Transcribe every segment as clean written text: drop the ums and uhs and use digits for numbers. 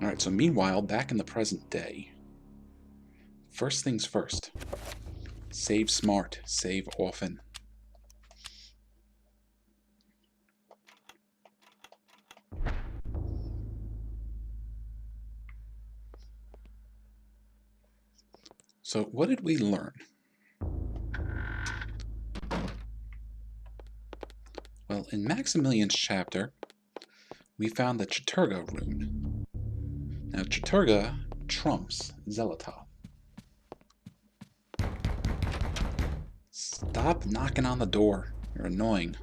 Alright, so meanwhile, back in the present day, first things first. Save smart, save often. So, what did we learn? Well, in Maximillian's chapter, we found the Chattur'gha rune. Now, Chattur'gha trumps Xel'lotath. Stop knocking on the door. You're annoying.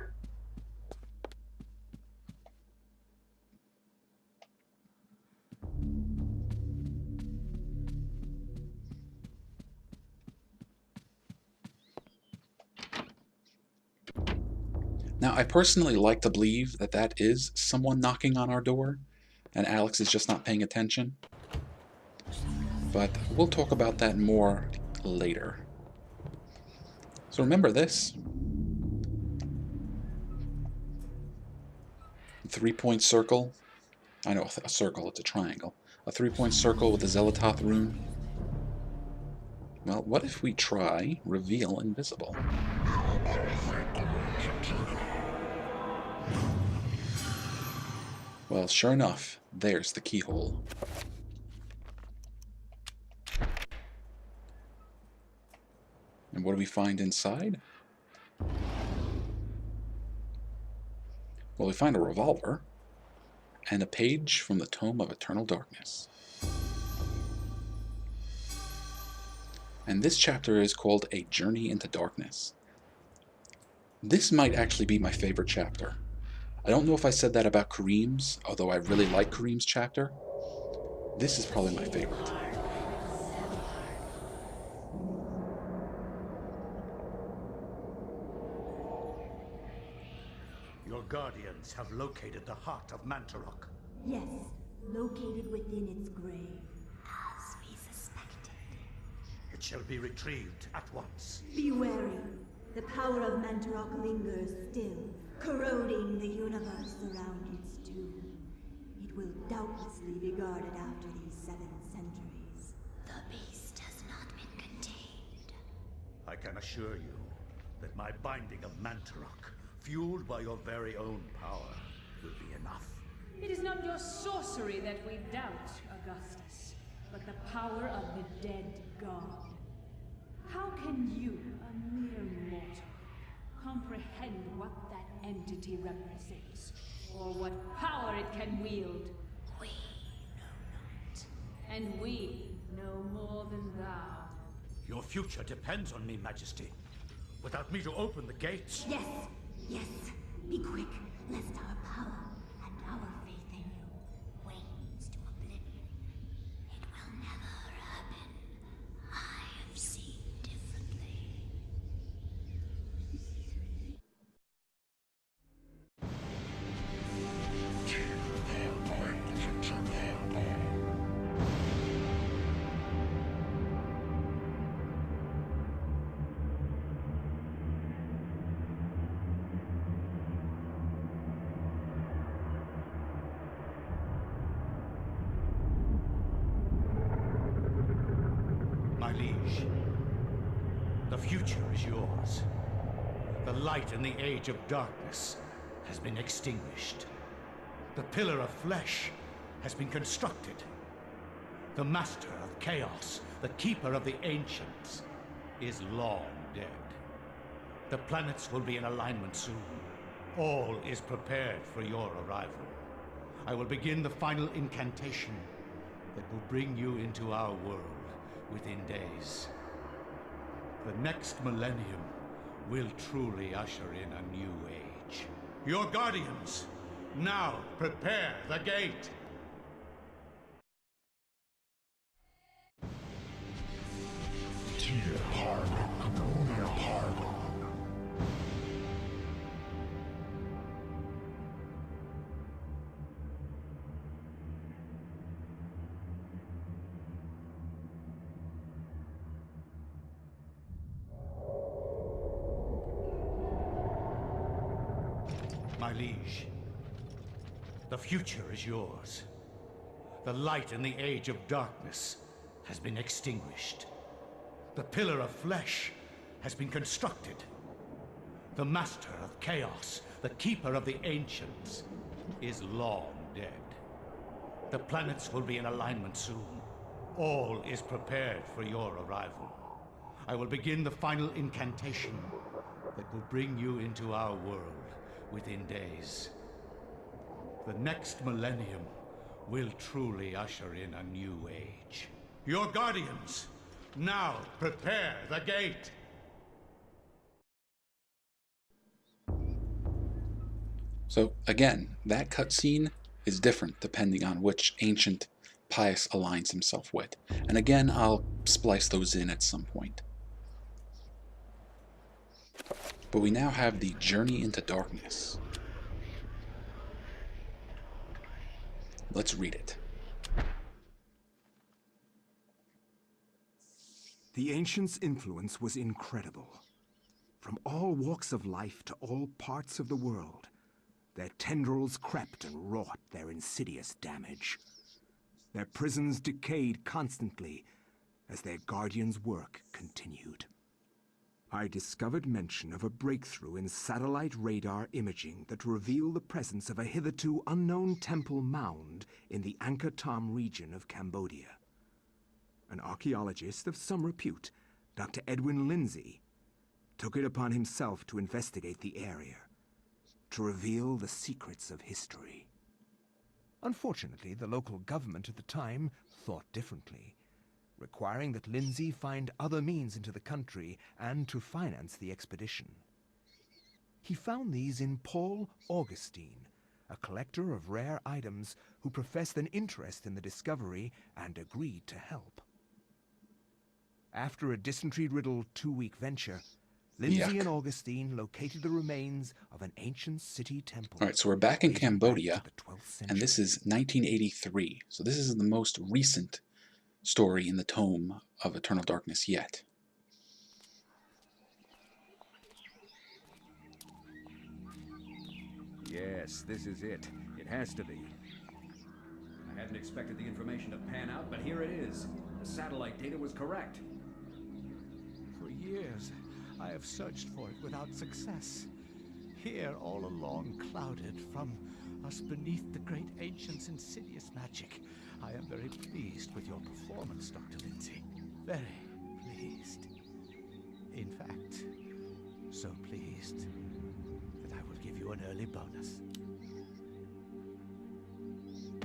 Now, I personally like to believe that that is someone knocking on our door, and Alex is just not paying attention. But we'll talk about that more later. So remember this. 3-point circle. I know a circle, it's a triangle. A 3-point circle with the Xel'lotath rune. Well, what if we try reveal invisible? Well, sure enough, there's the keyhole. And what do we find inside? Well, we find a revolver and a page from the Tome of Eternal Darkness. And this chapter is called A Journey into Darkness. This might actually be my favorite chapter. I don't know if I said that about Kareem's, although I really like Kareem's chapter. This is probably my favorite. Your guardians have located the heart of Mantarok. Yes, located within its grave, as we suspected. It shall be retrieved at once. Be wary. The power of Mantarok lingers still, corroding the universe around its tomb. It will doubtlessly be guarded after these 7 centuries. The beast has not been contained. I can assure you that my binding of Mantarok, fueled by your very own power, will be enough. It is not your sorcery that we doubt, Augustus, but the power of the dead god. How can you, a mere mortal, comprehend what that entity represents, or what power it can wield? We know not. And we know more than thou. Your future depends on me, Majesty. Without me to open the gates... Yes, yes. Be quick, lest our power and our faith in you wanes to oblivion. It will never happen. I have seen differently. My liege, the future is yours. The light in the age of darkness has been extinguished. The pillar of flesh has been constructed. The master of chaos, the keeper of the ancients, is long dead. The planets will be in alignment soon. All is prepared for your arrival. I will begin the final incantation that will bring you into our world within days. The next millennium will truly usher in a new age. Your guardians, now prepare the gate! My liege, the future is yours. The light in the age of darkness has been extinguished. The pillar of flesh has been constructed. The master of chaos, the keeper of the ancients, is long dead. The planets will be in alignment soon. All is prepared for your arrival. I will begin the final incantation that will bring you into our world within days. The next millennium will truly usher in a new age. Your guardians, now prepare the gate! So again, that cutscene is different depending on which ancient Pious aligns himself with. And again, I'll splice those in at some point. But we now have the Journey into Darkness. Let's read it. The ancients' influence was incredible. From all walks of life to all parts of the world, their tendrils crept and wrought their insidious damage. Their prisons decayed constantly as their guardians' work continued. I discovered mention of a breakthrough in satellite radar imaging that revealed the presence of a hitherto unknown temple mound in the Angkor Thom region of Cambodia. An archaeologist of some repute, Dr. Edwin Lindsey, took it upon himself to investigate the area, to reveal the secrets of history. Unfortunately, the local government at the time thought differently, requiring that Lindsey find other means into the country and to finance the expedition. He found these in Paul Augustine, a collector of rare items who professed an interest in the discovery and agreed to help. After a dysentery-riddled 2-week venture, Lindsey and Augustine located the remains of an ancient city temple. Alright, so we're back in Cambodia, and this is 1983. So this is the most recent story in the Tome of Eternal Darkness yet. Yes, this is it. It has to be. I hadn't expected the information to pan out, but here it is. The satellite data was correct. For years, I have searched for it without success. Here, all along, clouded from us beneath the great ancient's insidious magic. I am very pleased with your performance, Dr. Lindsey. Very pleased. In fact, so pleased that I will give you an early bonus.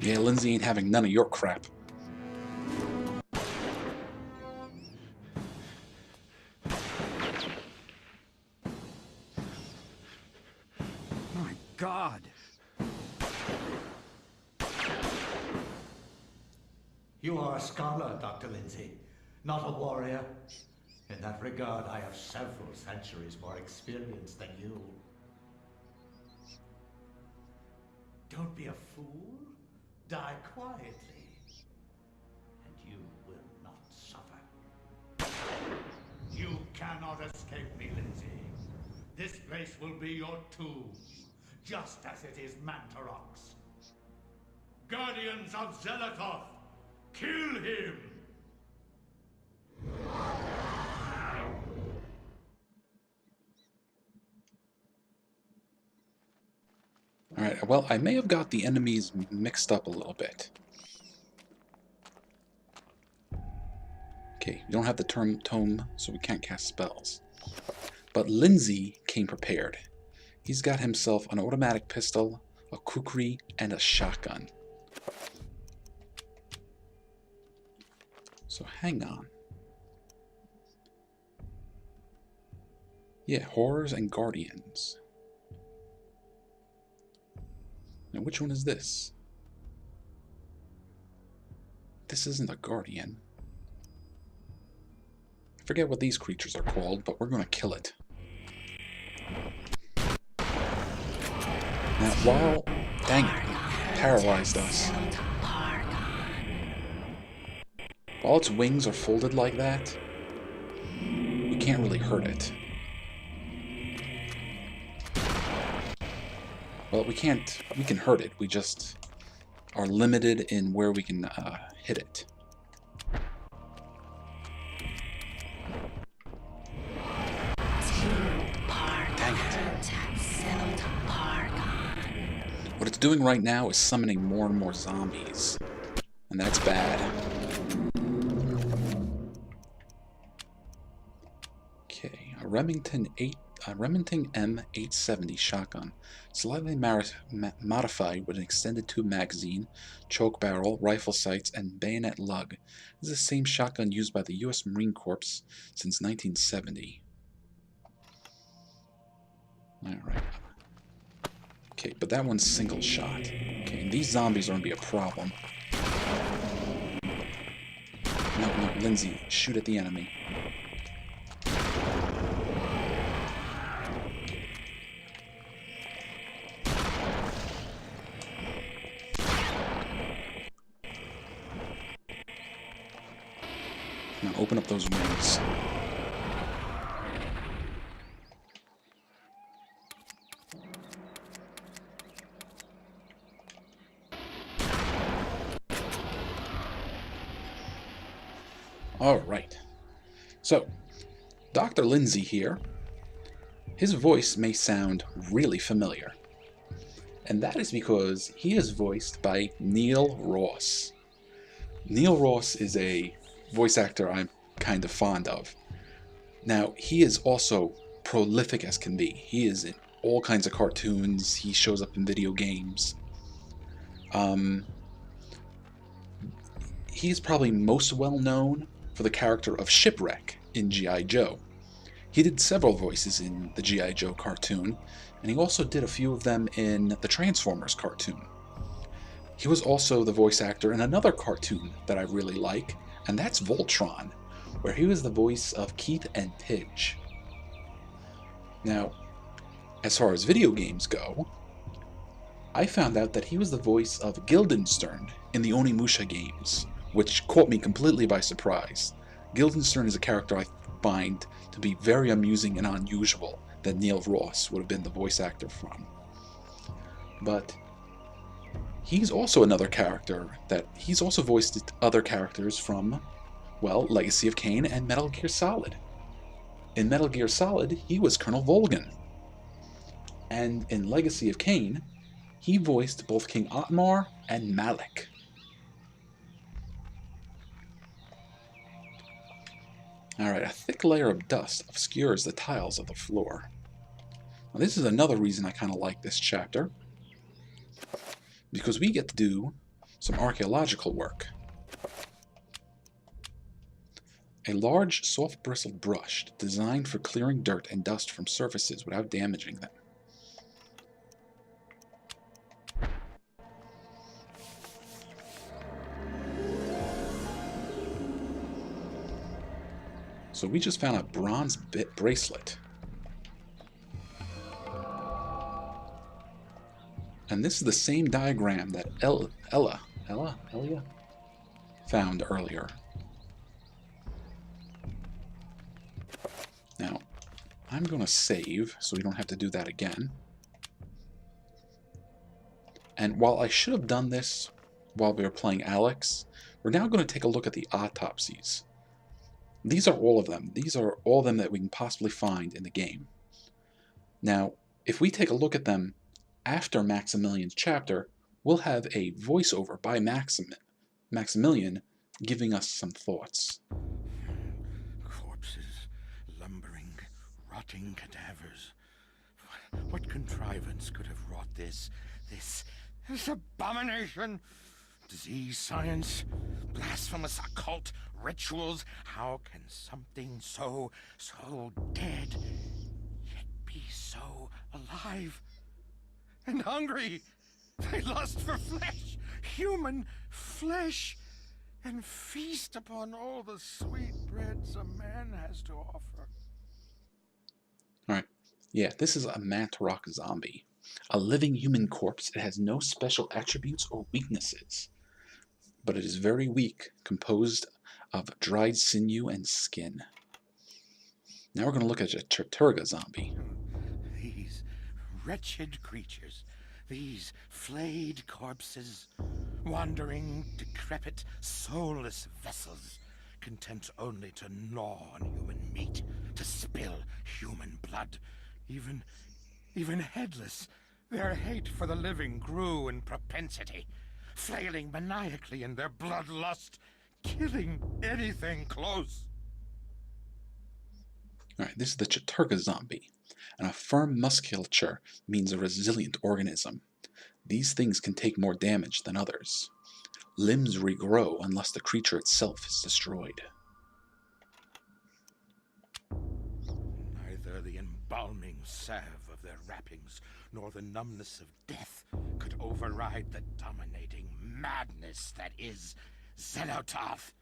Yeah, Lindsey ain't having none of your crap. My God! You are a scholar, Dr. Lindsey, not a warrior. In that regard, I have several centuries more experience than you. Don't be a fool. Die quietly, and you will not suffer. You cannot escape me, Lindsey. This place will be your tomb, just as it is Mantarok's. Guardians of Xel'lotath, kill him! Alright, well, I may have got the enemies mixed up a little bit. Okay, we don't have the tome, so we can't cast spells. But Lindsey came prepared. He's got himself an automatic pistol, a kukri, and a shotgun. So hang on. Yeah, horrors and guardians. Now, which one is this? This isn't a guardian. I forget what these creatures are called, but we're going to kill it. Now, while... Dang it, it paralyzed us. While its wings are folded like that, we can't really hurt it. Well, we can hurt it, we just are limited in where we can hit it. Dang it. What it's doing right now is summoning more and more zombies, and that's bad. Okay, a Remington M870 shotgun, slightly modified with an extended tube magazine, choke barrel, rifle sights, and bayonet lug. This is the same shotgun used by the U.S. Marine Corps since 1970. Alright. Okay, but that one's single shot. Okay, and these zombies are going to be a problem. No, Lindsey, shoot at the enemy. Now open up those wings. Alright, so Dr. Lindsey here, his voice may sound really familiar, and that is because he is voiced by Neil Ross. Neil Ross is a voice actor I'm kind of fond of. Now, he is also prolific as can be. He is in all kinds of cartoons, he shows up in video games. He's probably most well known for the character of Shipwreck in G.I. Joe. He did several voices in the G.I. Joe cartoon, and he also did a few of them in the Transformers cartoon. He was also the voice actor in another cartoon that I really like, and that's Voltron, where he was the voice of Keith and Pidge. Now, as far as video games go, I found out that he was the voice of Guildenstern in the Onimusha games, which caught me completely by surprise. Guildenstern is a character I find to be very amusing and unusual that Neil Ross would have been the voice actor from. But he's also another character that he's also voiced other characters from, well, Legacy of Kain and Metal Gear Solid. In Metal Gear Solid, he was Colonel Volgin. And in Legacy of Kain, he voiced both King Otmar and Malik. Alright, a thick layer of dust obscures the tiles of the floor. Now, this is another reason I kind of like this chapter, because we get to do some archaeological work. A large, soft-bristled brush designed for clearing dirt and dust from surfaces without damaging them. So we just found a bronze bracelet. And this is the same diagram that Elia found earlier. Now, I'm going to save so we don't have to do that again. And while I should have done this while we were playing Alex, we're now going to take a look at the autopsies. These are all of them. These are all of them that we can possibly find in the game. Now, if we take a look at them after Maximilian's chapter, we'll have a voiceover by Maximillian giving us some thoughts. Corpses, lumbering, rotting cadavers. What contrivance could have wrought this abomination? Disease, science, blasphemous occult rituals. How can something so dead yet be so alive and hungry? They lust for flesh, human flesh, and feast upon all the sweet breads a man has to offer. Alright, yeah, this is a Manta zombie. A living human corpse. It has no special attributes or weaknesses, but it is very weak, composed of dried sinew and skin. Now we're going to look at a Chattur'gha zombie. These wretched creatures, these flayed corpses, wandering, decrepit, soulless vessels, content only to gnaw on human meat, to spill human blood, even headless. Their hate for the living grew in propensity, flailing maniacally in their bloodlust, killing anything close. Alright, this is the Chattur'gha zombie, and a firm musculature means a resilient organism. These things can take more damage than others. Limbs regrow unless the creature itself is destroyed. Neither the embalming salve of their wrappings nor the numbness of death could override the dominating madness that is Xel'lotath,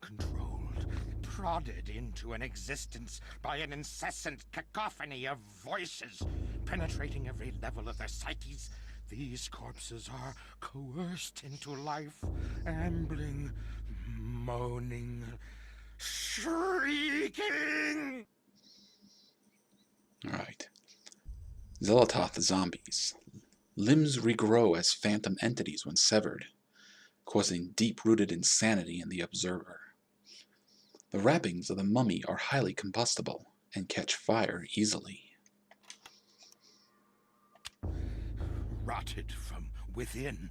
controlled, prodded into an existence by an incessant cacophony of voices, penetrating every level of their psyches. These corpses are coerced into life, ambling, moaning, shrieking. Alright. Xel'lotath zombies. Limbs regrow as phantom entities when severed, causing deep-rooted insanity in the observer. The wrappings of the mummy are highly combustible and catch fire easily. Rotted from within,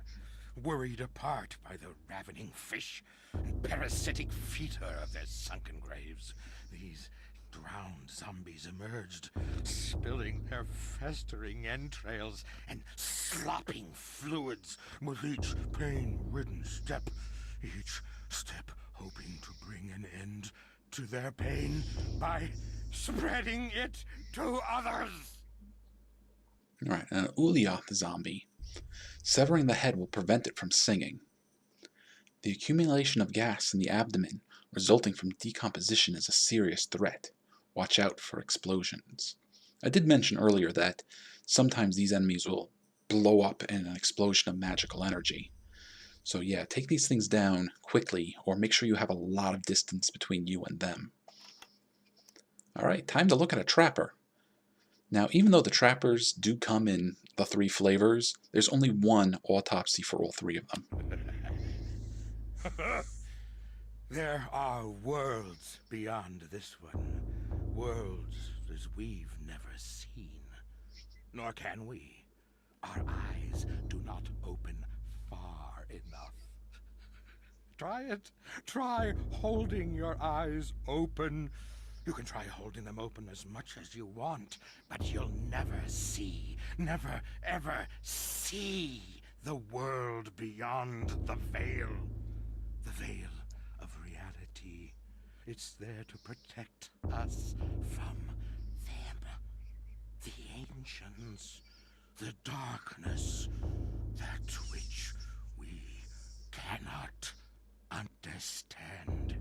worried apart by the ravening fish and parasitic fetor of their sunken graves, these drowned zombies emerged, spilling their festering entrails and slopping fluids with each pain-ridden step, each step hoping to bring an end to their pain by spreading it to others. Alright, an Ulyaoth zombie. Severing the head will prevent it from singing. The accumulation of gas in the abdomen resulting from decomposition is a serious threat. Watch out for explosions. I did mention earlier that sometimes these enemies will blow up in an explosion of magical energy. So yeah, take these things down quickly, or make sure you have a lot of distance between you and them. Alright, time to look at a trapper. Now, even though the trappers do come in the 3 flavors, there's only one autopsy for all 3 of them. There are worlds beyond this one. Worlds as we've never seen. Nor can we. Our eyes do not open far enough. Try it. Try holding your eyes open. You can try holding them open as much as you want, but you'll never see, never ever see the world beyond the veil. The veil of reality. It's there to protect us from them. The ancients. The darkness. That which we cannot understand.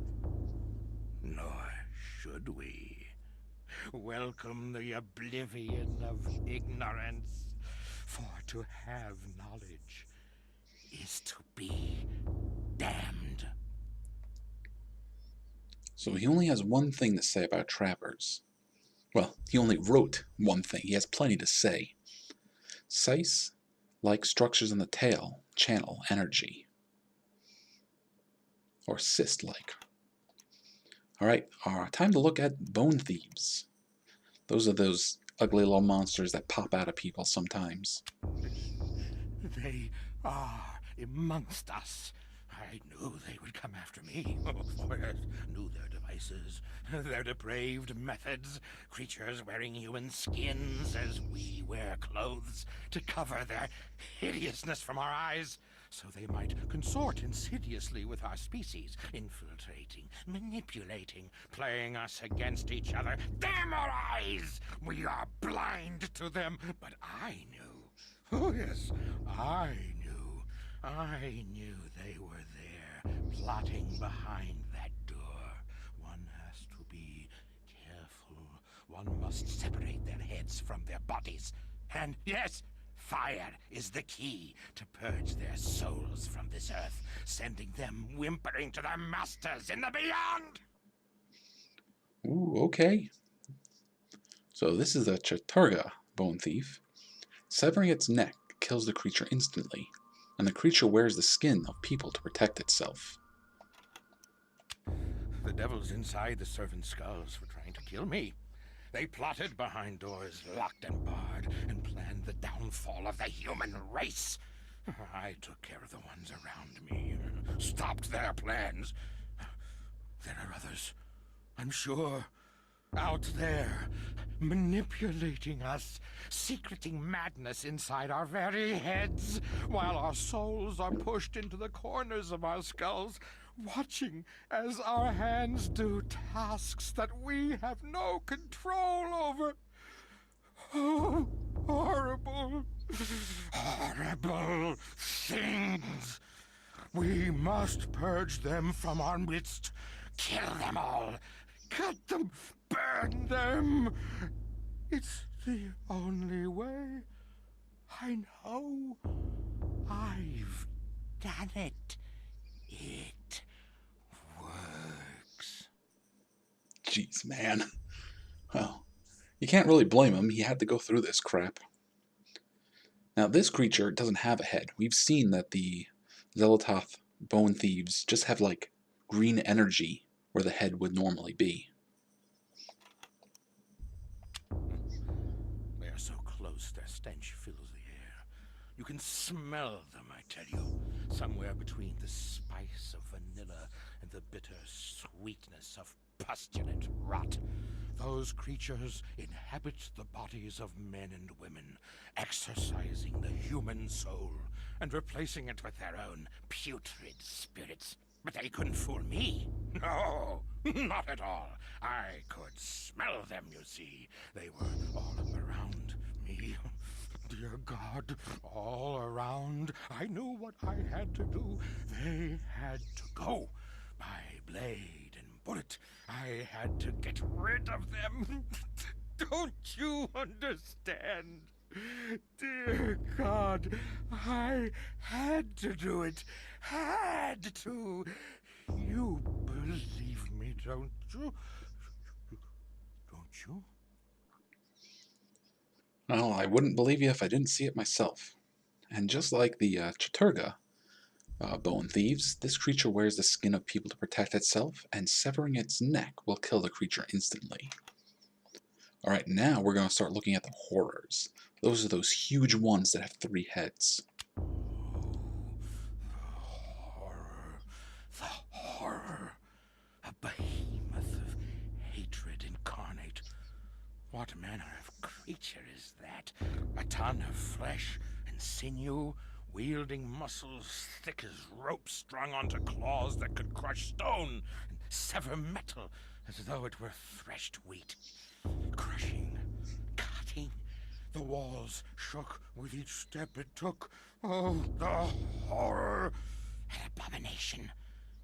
Nor should we. Welcome the oblivion of ignorance. For to have knowledge is to be damned. So he only has one thing to say about trappers. Well, he only wrote one thing. He has plenty to say. Scythe-like structures in the tail channel energy. Or cyst-like. Alright, time to look at bone thieves. Those are those ugly little monsters that pop out of people sometimes. They are amongst us. I knew they would come after me. For I knew their devices, their depraved methods. Creatures wearing human skins as we wear clothes to cover their hideousness from our eyes, so they might consort insidiously with our species, infiltrating, manipulating, playing us against each other. Damn our eyes! We are blind to them, but I knew. Oh yes, I knew. I knew they were there, plotting behind that door. One has to be careful. One must separate their heads from their bodies. And yes, fire is the key to purge their souls from this earth, sending them whimpering to their masters in the beyond! Ooh, okay. So this is a Chattur'gha bone thief. Severing its neck kills the creature instantly. and the creature wears the skin of people to protect itself. The devils inside the servants' skulls were trying to kill me. They plotted behind doors locked and barred and planned the downfall of the human race. I took care of the ones around me, stopped their plans. There are others, I'm sure, out there, manipulating us, secreting madness inside our very heads, while our souls are pushed into the corners of our skulls, watching as our hands do tasks that we have no control over. Oh, horrible, horrible things. We must purge them from our midst, kill them all, cut them, burn them. It's the only way. I know. I've done it. It works. Jeez, man. Well, you can't really blame him. He had to go through this crap. Now, this creature doesn't have a head. We've seen that the Xel'lotath bone thieves just have, like, green energy where the head would normally be. They are so close, their stench fills the air. You can smell them, I tell you. Somewhere between the spice of vanilla and the bitter sweetness of pustulant rot. Those creatures inhabit the bodies of men and women, exercising the human soul and replacing it with their own putrid spirits. But they couldn't fool me. No, not at all. I could smell them, you see. They were all around me. Dear God, all around. I knew what I had to do. They had to go. By blade and bullet, I had to get rid of them. Don't you understand? Dear God, I had to do it. Had to. You believe me, don't you? Don't you? Well, I wouldn't believe you if I didn't see it myself. And just like the Chattur'gha bone thieves, this creature wears the skin of people to protect itself, and severing its neck will kill the creature instantly. Alright, now we're going to start looking at the horrors. Those are those huge ones that have 3 heads. The horror. A behemoth of hatred incarnate. What manner of creature is that? A ton of flesh and sinew, wielding muscles thick as ropes strung onto claws that could crush stone and sever metal as though it were threshed wheat. Crushing, cutting. The walls shook with each step it took. Oh, the horror! An abomination.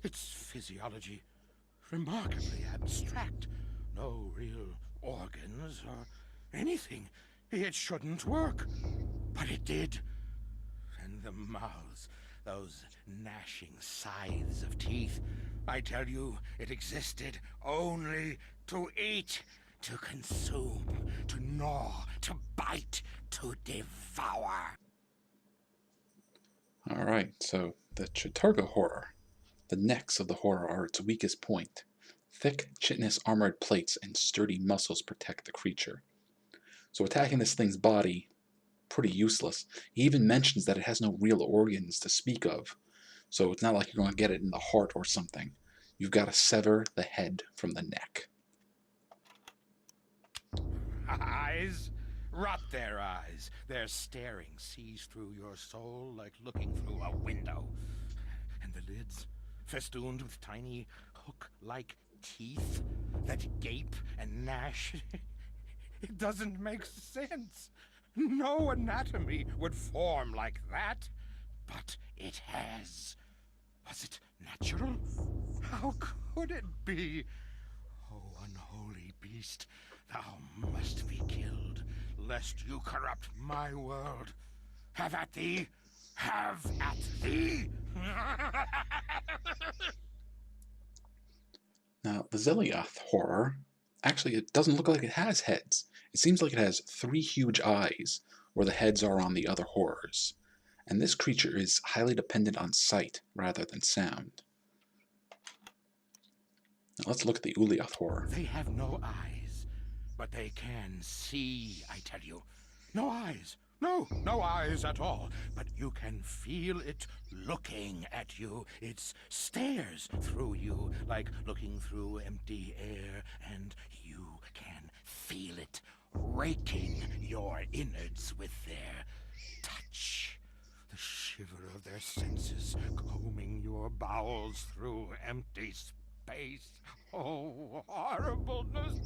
Its physiology remarkably abstract. No real organs or anything. It shouldn't work. But it did. And the mouths, those gnashing scythes of teeth. I tell you, it existed only to eat, to consume, to gnaw, to bite, to devour. Alright, so the Chattur'gha horror. The necks of the horror are its weakest point. Thick, chitinous armored plates and sturdy muscles protect the creature. So attacking this thing's body, pretty useless. He even mentions that it has no real organs to speak of. So it's not like you're going to get it in the heart or something. You've got to sever the head from the neck. Eyes? Rot their eyes. Their staring sees through your soul like looking through a window. And the lids, festooned with tiny hook-like teeth that gape and gnash. It doesn't make sense. No anatomy would form like that. But it has. Was it natural? How could it be? Oh, unholy beast, thou must be killed, lest you corrupt my world. Have at thee! Have at thee! Now, the Xel'lotath horror, actually it doesn't look like it has heads. It seems like it has 3 huge eyes, where the heads are on the other horrors. and this creature is highly dependent on sight rather than sound. Now let's look at the Xel'lotath horror. They have no eyes, but they can see, I tell you. No eyes. No eyes at all. But you can feel it looking at you. It stares through you like looking through empty air, and you can feel it raking your innards with their touch. The shiver of their senses combing your bowels through empty space. Oh, horribleness!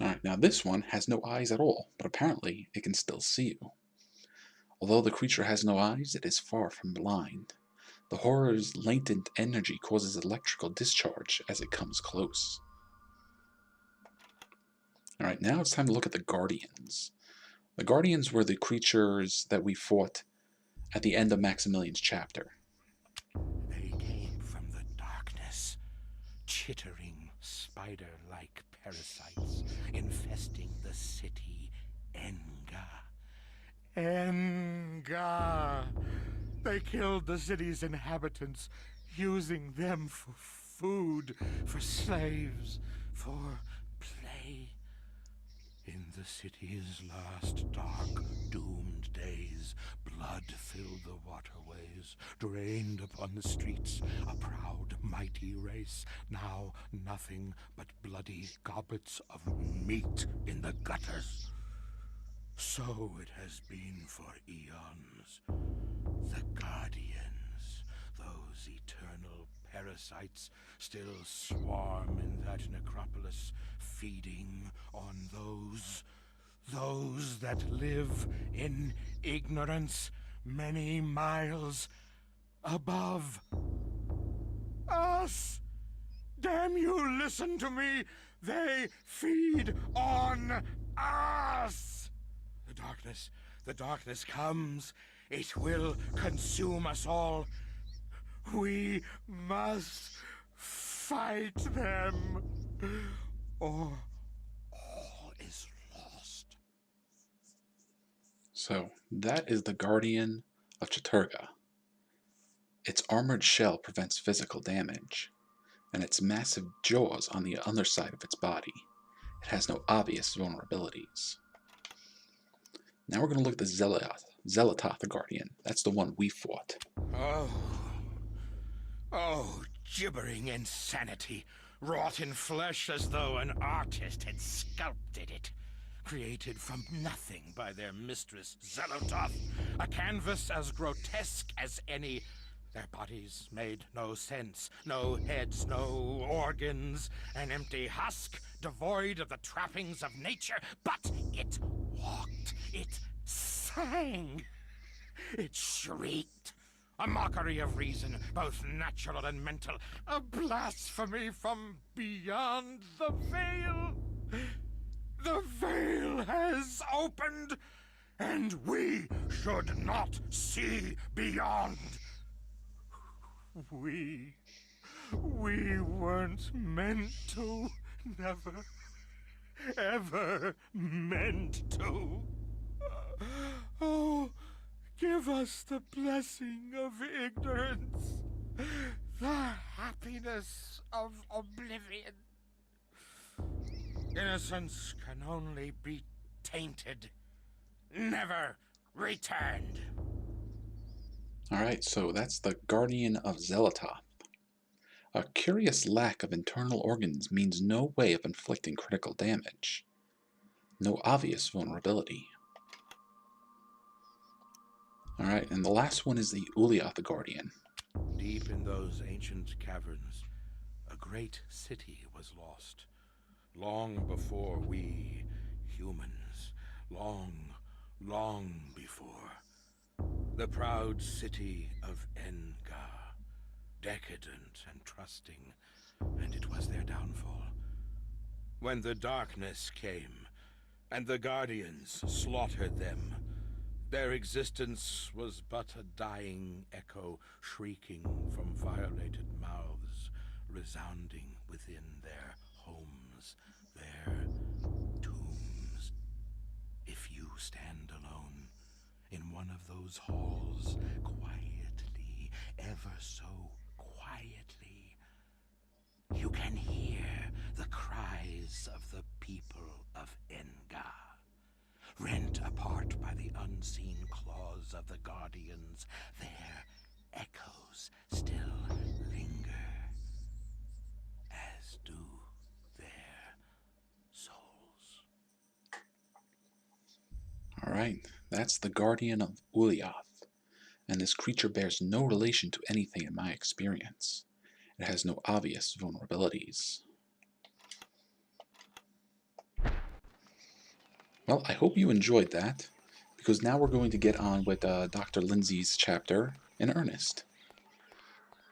Alright, now this one has no eyes at all, but apparently it can still see you. Although the creature has no eyes, it is far from blind. The horror's latent energy causes electrical discharge as it comes close. Alright, now it's time to look at the Guardians. The Guardians were the creatures that we fought at the end of Maximillian's chapter. They came from the darkness, chittering spider-like parasites infesting the city Enga. Enga! They killed the city's inhabitants, using them for food, for slaves, for play. In the city's last dark, doomed days, blood filled the waterways, drained upon the streets, a proud, mighty race, now nothing but bloody goblets of meat in the gutters. So it has been for eons. The Guardians, those eternal parasites, still swarm in that necropolis, feeding on those that live in ignorance many miles above us. Damn you, listen to me! They feed on us! The darkness comes. It will consume us all. We must fight them, or all is lost. So, that is the Guardian of Chattur'gha. Its armored shell prevents physical damage, and its massive jaws on the underside of its body. It has no obvious vulnerabilities. Now we're going to look at the Xel'lotath the Guardian. That's the one we fought. Oh, gibbering insanity, wrought in flesh as though an artist had sculpted it. Created from nothing by their mistress, Xel'lotath, a canvas as grotesque as any. Their bodies made no sense, no heads, no organs, an empty husk, devoid of the trappings of nature, but it walked, it sang, it shrieked, a mockery of reason, both natural and mental, a blasphemy from beyond the veil. The veil has opened, and we should not see beyond. We weren't meant to, never, ever meant to. Oh, give us the blessing of ignorance, the happiness of oblivion. Innocence can only be tainted, never returned. Alright, so that's the Guardian of Xel'lotath. A curious lack of internal organs means no way of inflicting critical damage. No obvious vulnerability. Alright, and the last one is the Xel'lotath the Guardian. Deep in those ancient caverns, a great city was lost. Long before we humans, long before. The proud city of Enga, decadent and trusting, and it was their downfall. When the darkness came, and the Guardians slaughtered them, their existence was but a dying echo, shrieking from violated mouths, resounding within their homes, their tombs. If you stand alone, in one of those halls, quietly, ever so quietly, you can hear the cries of the people of Enga, rent apart by the unseen claws of the Guardians. Their echoes still linger, as do their souls. Alright, that's the Guardian of Xel'lotath, and this creature bears no relation to anything in my experience. It has no obvious vulnerabilities. Well, I hope you enjoyed that, because now we're going to get on with Dr. Lindsey's chapter in earnest.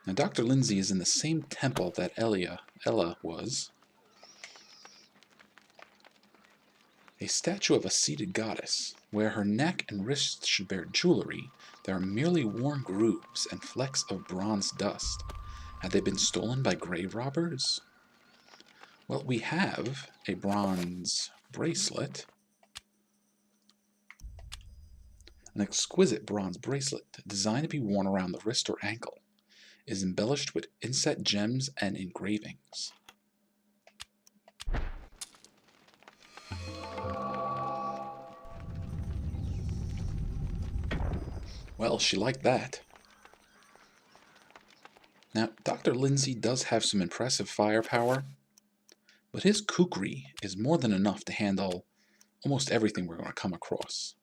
Now, Dr. Lindsey is in the same temple that Ella was. A statue of a seated goddess, where her neck and wrists should bear jewelry. There are merely worn grooves and flecks of bronze dust. Had they been stolen by grave robbers? Well, we have a bronze bracelet. An exquisite bronze bracelet, designed to be worn around the wrist or ankle, is embellished with inset gems and engravings. Well, she liked that. Now, Dr. Lindsey does have some impressive firepower, but his kukri is more than enough to handle almost everything we're going to come across.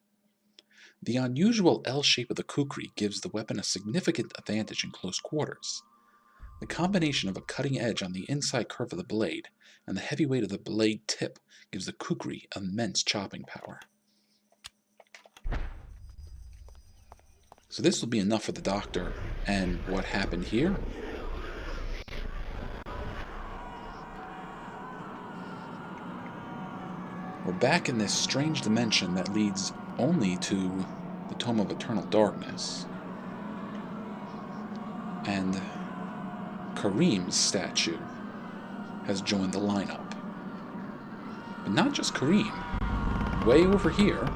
The unusual L shape of the kukri gives the weapon a significant advantage in close quarters. The combination of a cutting edge on the inside curve of the blade and the heavy weight of the blade tip gives the kukri immense chopping power. So this will be enough for the doctor. And what happened here? We're back in this strange dimension that leads only to the Tome of Eternal Darkness. And Kareem's statue has joined the lineup. But not just Kareem. Way over here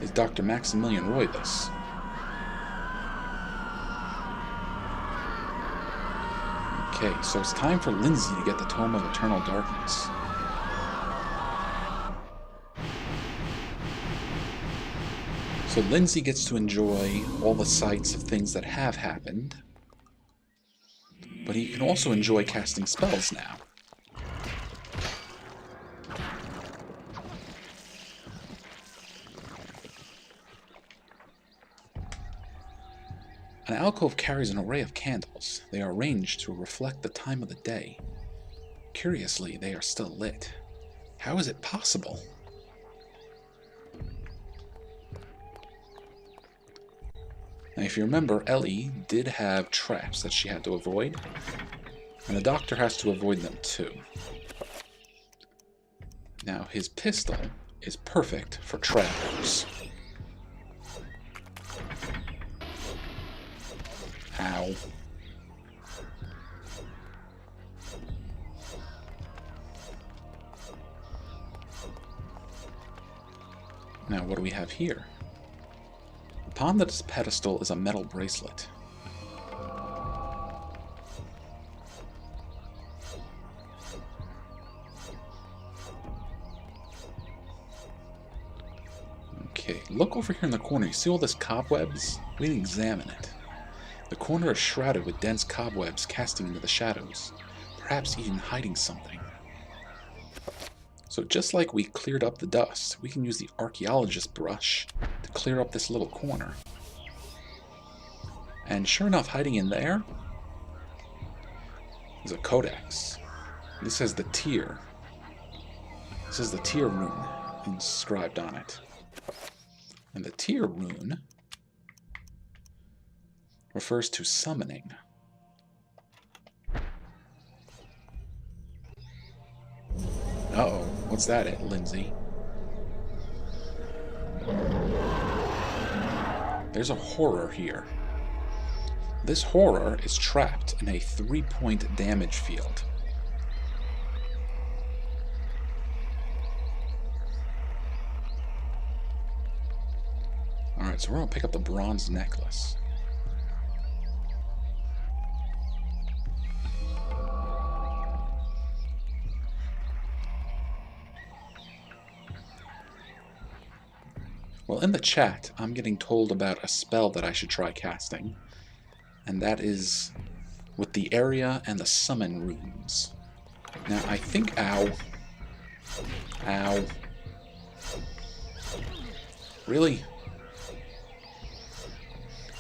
is Dr. Maximillian Roivas. Okay, so it's time for Lindsey to get the Tome of Eternal Darkness. So Lindsey gets to enjoy all the sights of things that have happened, but he can also enjoy casting spells now. An alcove carries an array of candles. They are arranged to reflect the time of the day. Curiously, they are still lit. How is it possible? Now, if you remember, Ellie did have traps that she had to avoid, and the doctor has to avoid them too. Now, his pistol is perfect for trappers. Ow. Now, what do we have here? Upon this pedestal is a metal bracelet. Okay, look over here in the corner. You see all this cobwebs? We can examine it. The corner is shrouded with dense cobwebs casting into the shadows, perhaps even hiding something. So just like we cleared up the dust, we can use the archaeologist brush to clear up this little corner. And sure enough, hiding in there is a codex. This has the tier. This is the tier rune inscribed on it. And the tier rune refers to summoning. Uh-oh, what's that, Lindsey? There's a horror here. This horror is trapped in a 3-point damage field. Alright, so we're gonna pick up the bronze necklace. Well, in the chat, I'm getting told about a spell that I should try casting, and that is with the area and the summon runes. Now, I think... Ow. Ow. Really?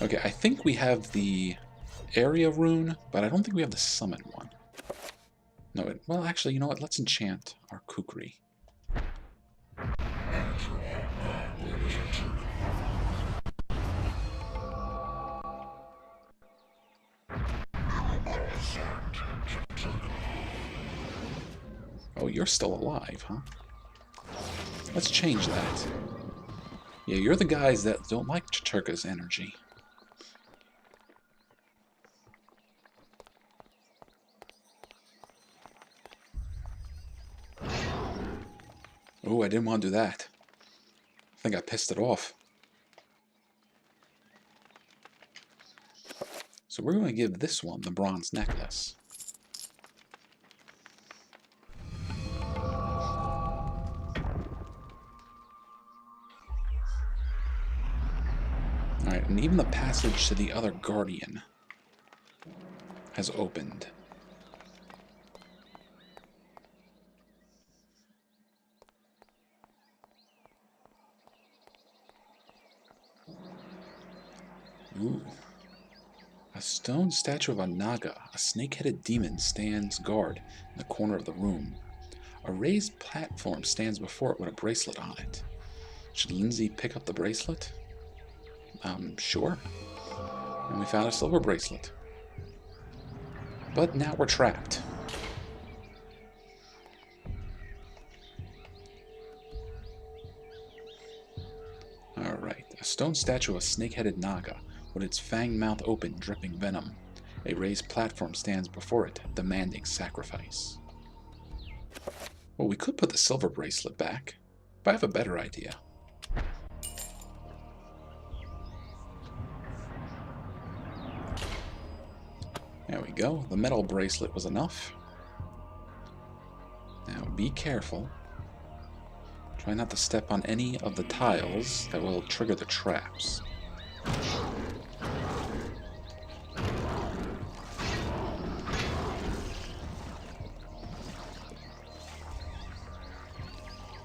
Okay, I think we have the area rune, but I don't think we have the summon one. No, well, actually, you know what? Let's enchant our kukri. Oh, you're still alive, huh? Let's change that. Yeah, you're the guys that don't like Chattur'gha's energy. Oh, I didn't want to do that. I think I pissed it off. So we're going to give this one the bronze necklace. Alright, and even the passage to the other guardian has opened. Ooh. A stone statue of a Naga, a snake-headed demon, stands guard in the corner of the room. A raised platform stands before it with a bracelet on it. Should Lindsey pick up the bracelet? Sure. And we found a silver bracelet. But now we're trapped. Alright, a stone statue of a snake-headed Naga, with its fanged mouth open, dripping venom. A raised platform stands before it, demanding sacrifice. Well, we could put the silver bracelet back, but I have a better idea. There we go. The metal bracelet was enough. Now, be careful. Try not to step on any of the tiles that will trigger the traps.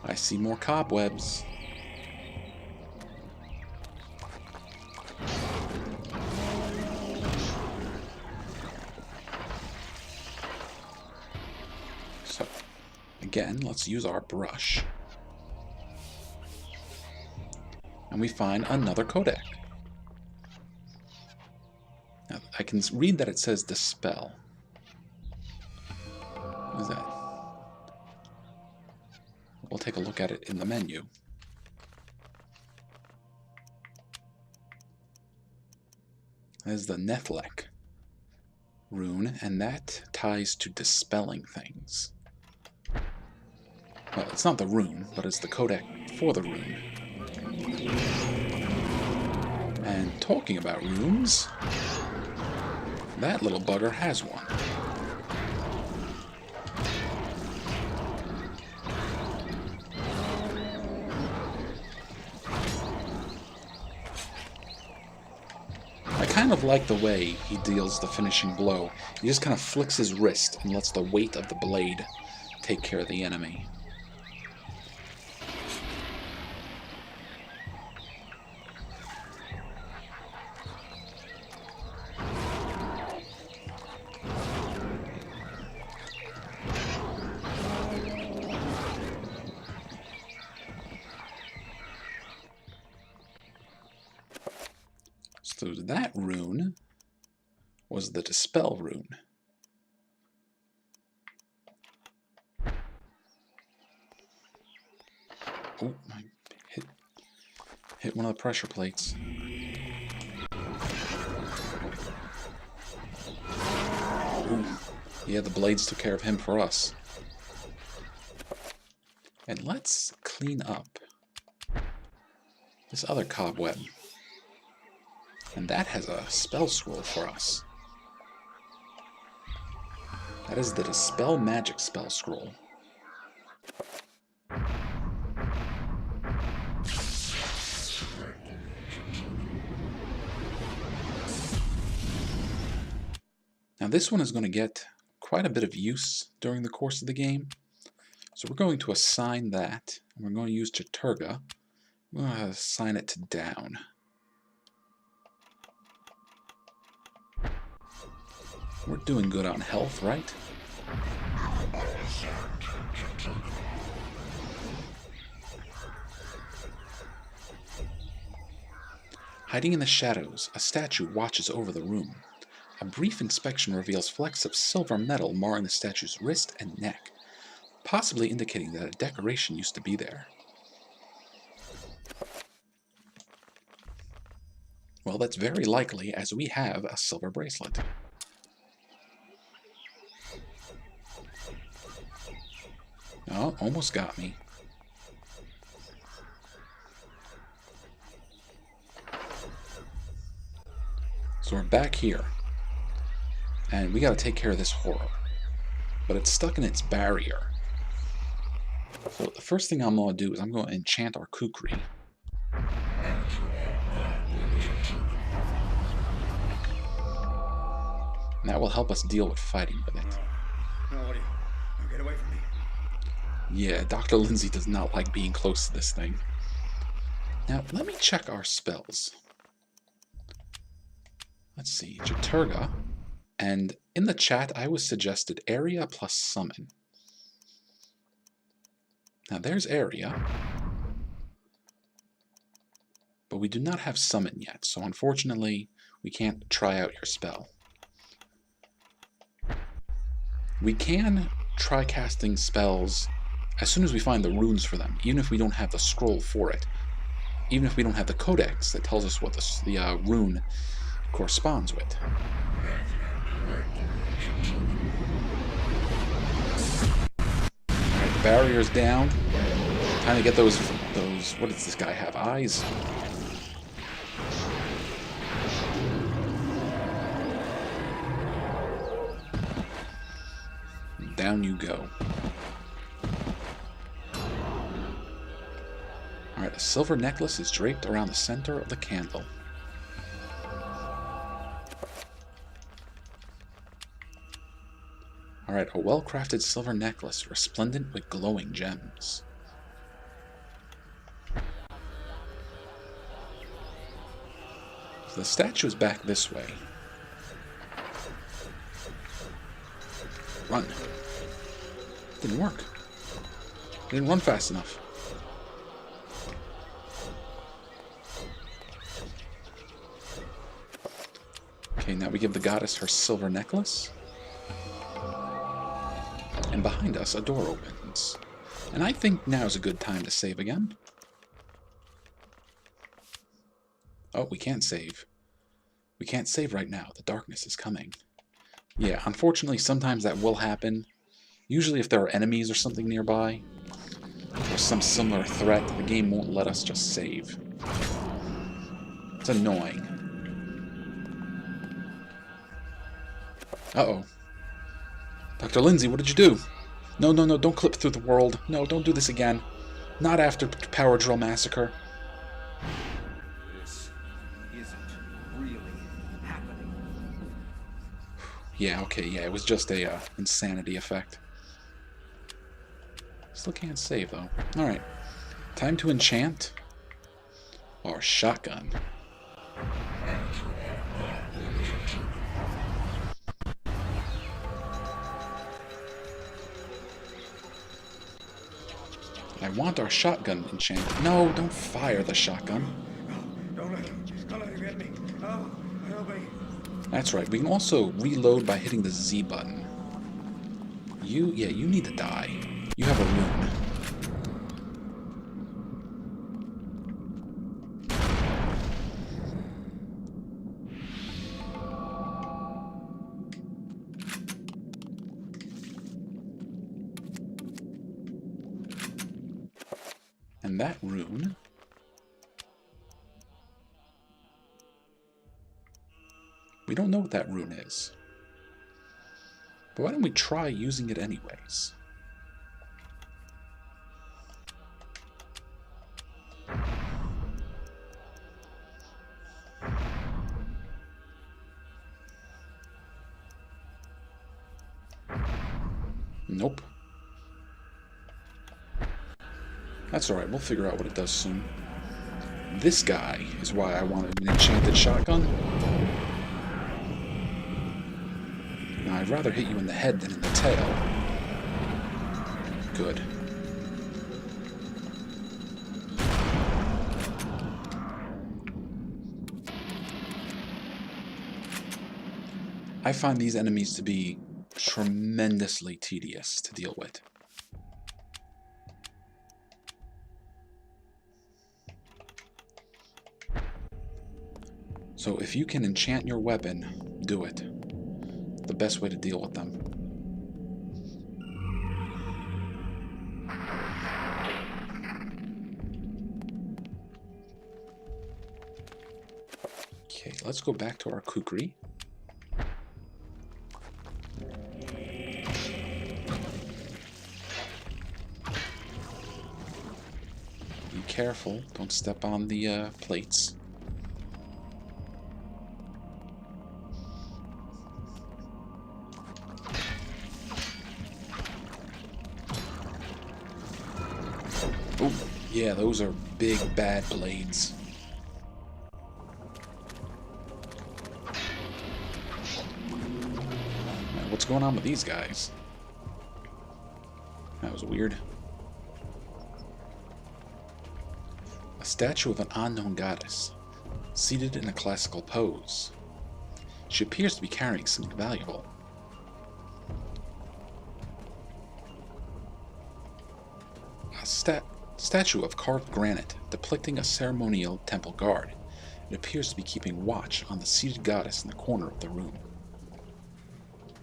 I see more cobwebs. So, again, let's use our brush. And we find another codex. Now, I can read that it says Dispel. What is that? We'll take a look at it in the menu. There's the Nethlek rune, and that ties to dispelling things. Well, it's not the rune, but it's the codex for the rune. And talking about runes, that little bugger has one. I kind of like the way he deals the finishing blow. He just kind of flicks his wrist and lets the weight of the blade take care of the enemy. So that rune was the Dispel rune. Oh, I hit one of the pressure plates. Ooh. Yeah, the blades took care of him for us. And let's clean up this other cobweb. And that has a spell scroll for us. That is the Dispel Magic spell scroll. Now this one is going to get quite a bit of use during the course of the game. So we're going to assign that. We're going to use Chattur'gha. We're going to assign it to down. We're doing good on health, right? Hiding in the shadows, a statue watches over the room. A brief inspection reveals flecks of silver metal marring the statue's wrist and neck, possibly indicating that a decoration used to be there. Well, that's very likely, as we have a silver bracelet. Oh, almost got me. So we're back here. And we gotta take care of this horror. But it's stuck in its barrier. So the first thing I'm gonna do is I'm gonna enchant our kukri. And that will help us deal with fighting with it. No, what do you? Now get away from me. Yeah, Dr. Lindsey does not like being close to this thing. Now, let me check our spells. Let's see, Chattur'gha. And in the chat, I was suggested area plus summon. Now, there's area. But we do not have summon yet, so unfortunately, we can't try out your spell. We can try casting spells as soon as we find the runes for them, even if we don't have the scroll for it. Even if we don't have the codex that tells us what the rune corresponds with. Alright, the barrier's down. Time to get those, what does this guy have? Eyes? Down you go. Alright, a silver necklace is draped around the center of the candle. Alright, a well-crafted silver necklace resplendent with glowing gems. So the statue is back this way. Run. Didn't work. Didn't run fast enough. Okay, now we give the goddess her silver necklace. And behind us, a door opens. And I think now's a good time to save again. Oh, we can't save. We can't save right now. The darkness is coming. Yeah, unfortunately, sometimes that will happen. Usually if there are enemies or something nearby, or some similar threat, the game won't let us just save. It's annoying. Uh-oh. Dr. Lindsey, what did you do? No, no, no, don't clip through the world. No, don't do this again. Not after Power Drill Massacre. This isn't really happening. Yeah, okay, yeah, it was just a insanity effect. Still can't save, though. Alright. Time to enchant our shotgun. I want our shotgun enchanted. No, don't fire the shotgun. Don't let him get me. Oh, help me. That's right. We can also reload by hitting the Z button. You need to die. You have a rune. And that rune We don't know what that rune is. But why don't we try using it anyways? Nope. That's alright, we'll figure out what it does soon. This guy is why I wanted an enchanted shotgun. Now, I'd rather hit you in the head than in the tail. Good. I find these enemies to be tremendously tedious to deal with. So if you can enchant your weapon, do it. The best way to deal with them. Okay, let's go back to our kukri. Be careful, don't step on the plates. Oh, yeah, those are big, bad blades. Now, what's going on with these guys? That was weird. A statue of an unknown goddess, seated in a classical pose. She appears to be carrying something valuable. A statue of carved granite depicting a ceremonial temple guard. It appears to be keeping watch on the seated goddess in the corner of the room.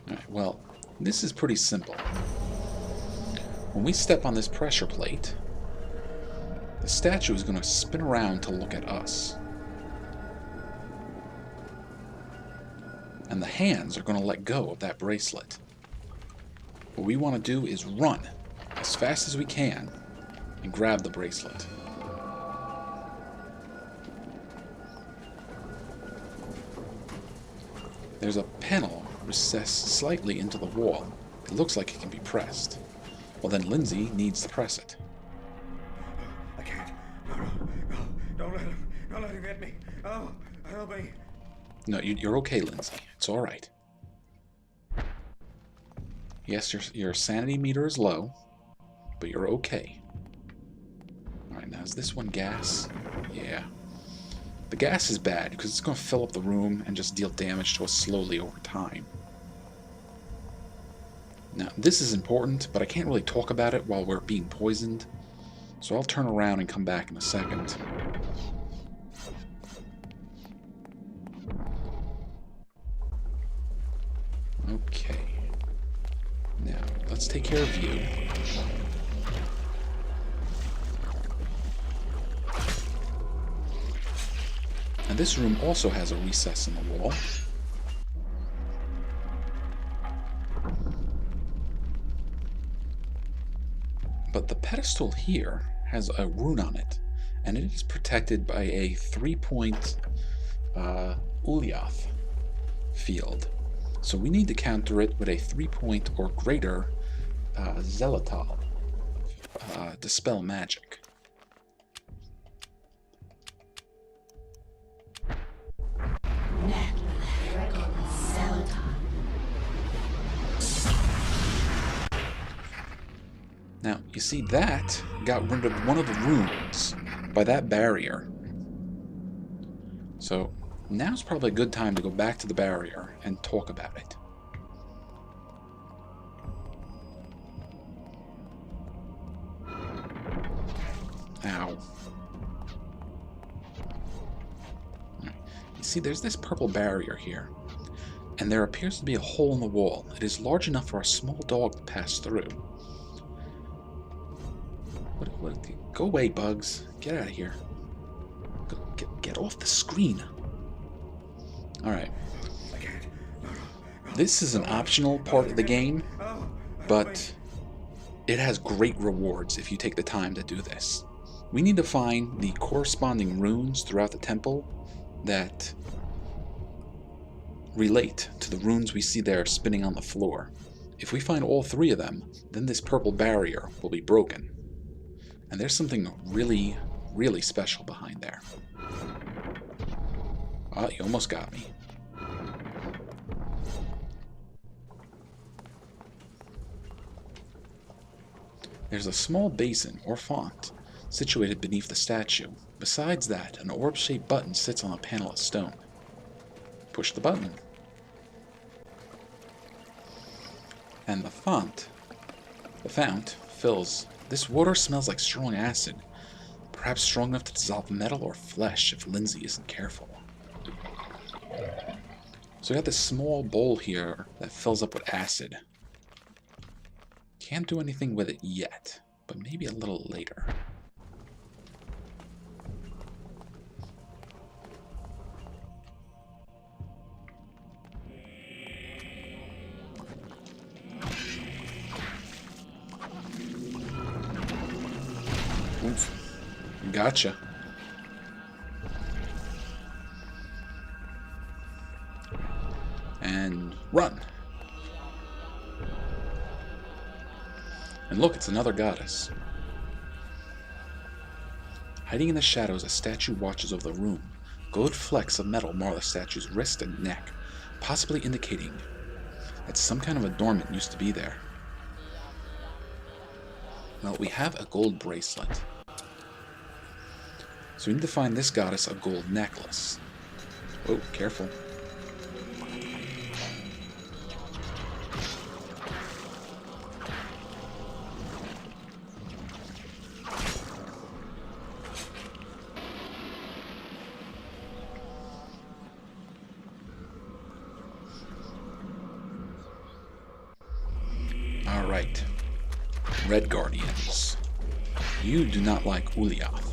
Alright, well, this is pretty simple. When we step on this pressure plate, the statue is going to spin around to look at us. And the hands are going to let go of that bracelet. What we want to do is run as fast as we can and grab the bracelet. There's a panel recessed slightly into the wall. It looks like it can be pressed. Well, then Lindsey needs to press it. I can't. No. Don't let him get me. Oh, help me. No, you're okay, Lindsey. It's all right. Yes, your sanity meter is low, but you're okay. All right, now is this one gas? Yeah. The gas is bad because it's going to fill up the room and just deal damage to us slowly over time. Now, this is important, but I can't really talk about it while we're being poisoned, so I'll turn around and come back in a second. Okay. Now, let's take care of you. And this room also has a recess in the wall. But the pedestal here has a rune on it, and it is protected by a 3-point Xel'lotath field. So we need to counter it with a 3-point or greater Xel'lotath Dispel magic. Now, you see, that got rid of one of the runes by that barrier. So, now's probably a good time to go back to the barrier and talk about it. Ow. Right. You see, there's this purple barrier here, and there appears to be a hole in the wall. It is large enough for a small dog to pass through. Go away, bugs. Get out of here. Get off the screen. Alright. This is an optional part of the game, but it has great rewards if you take the time to do this. We need to find the corresponding runes throughout the temple that relate to the runes we see there spinning on the floor. If we find all 3 of them, then this purple barrier will be broken. And there's something really, really special behind there. Oh, you almost got me. There's a small basin, or font, situated beneath the statue. Besides that, an orb-shaped button sits on a panel of stone. Push the button. And the fount fills. This water smells like strong acid, perhaps strong enough to dissolve metal or flesh if Lindsey isn't careful. So we got this small bowl here that fills up with acid. Can't do anything with it yet, but maybe a little later. Oof. Gotcha. And run. And look, it's another goddess. Hiding in the shadows, a statue watches over the room. Gold flecks of metal mar the statue's wrist and neck, possibly indicating that some kind of adornment used to be there. Well, we have a gold bracelet. So we need to find this goddess a gold necklace. Oh, careful. Alright. Red Guardians. You do not like Xel'lotath.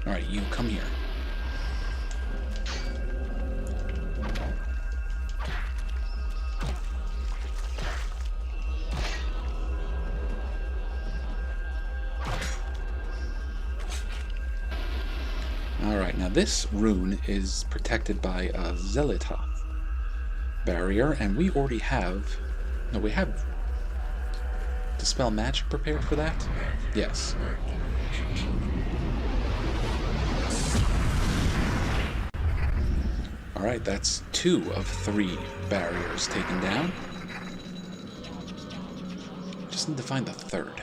Alright, you come here. Alright, now this rune is protected by a Xel'lotath barrier, and we already have... No, we have Dispel magic prepared for that? Yes. Alright, that's 2 of 3 barriers taken down. Just need to find the 3rd.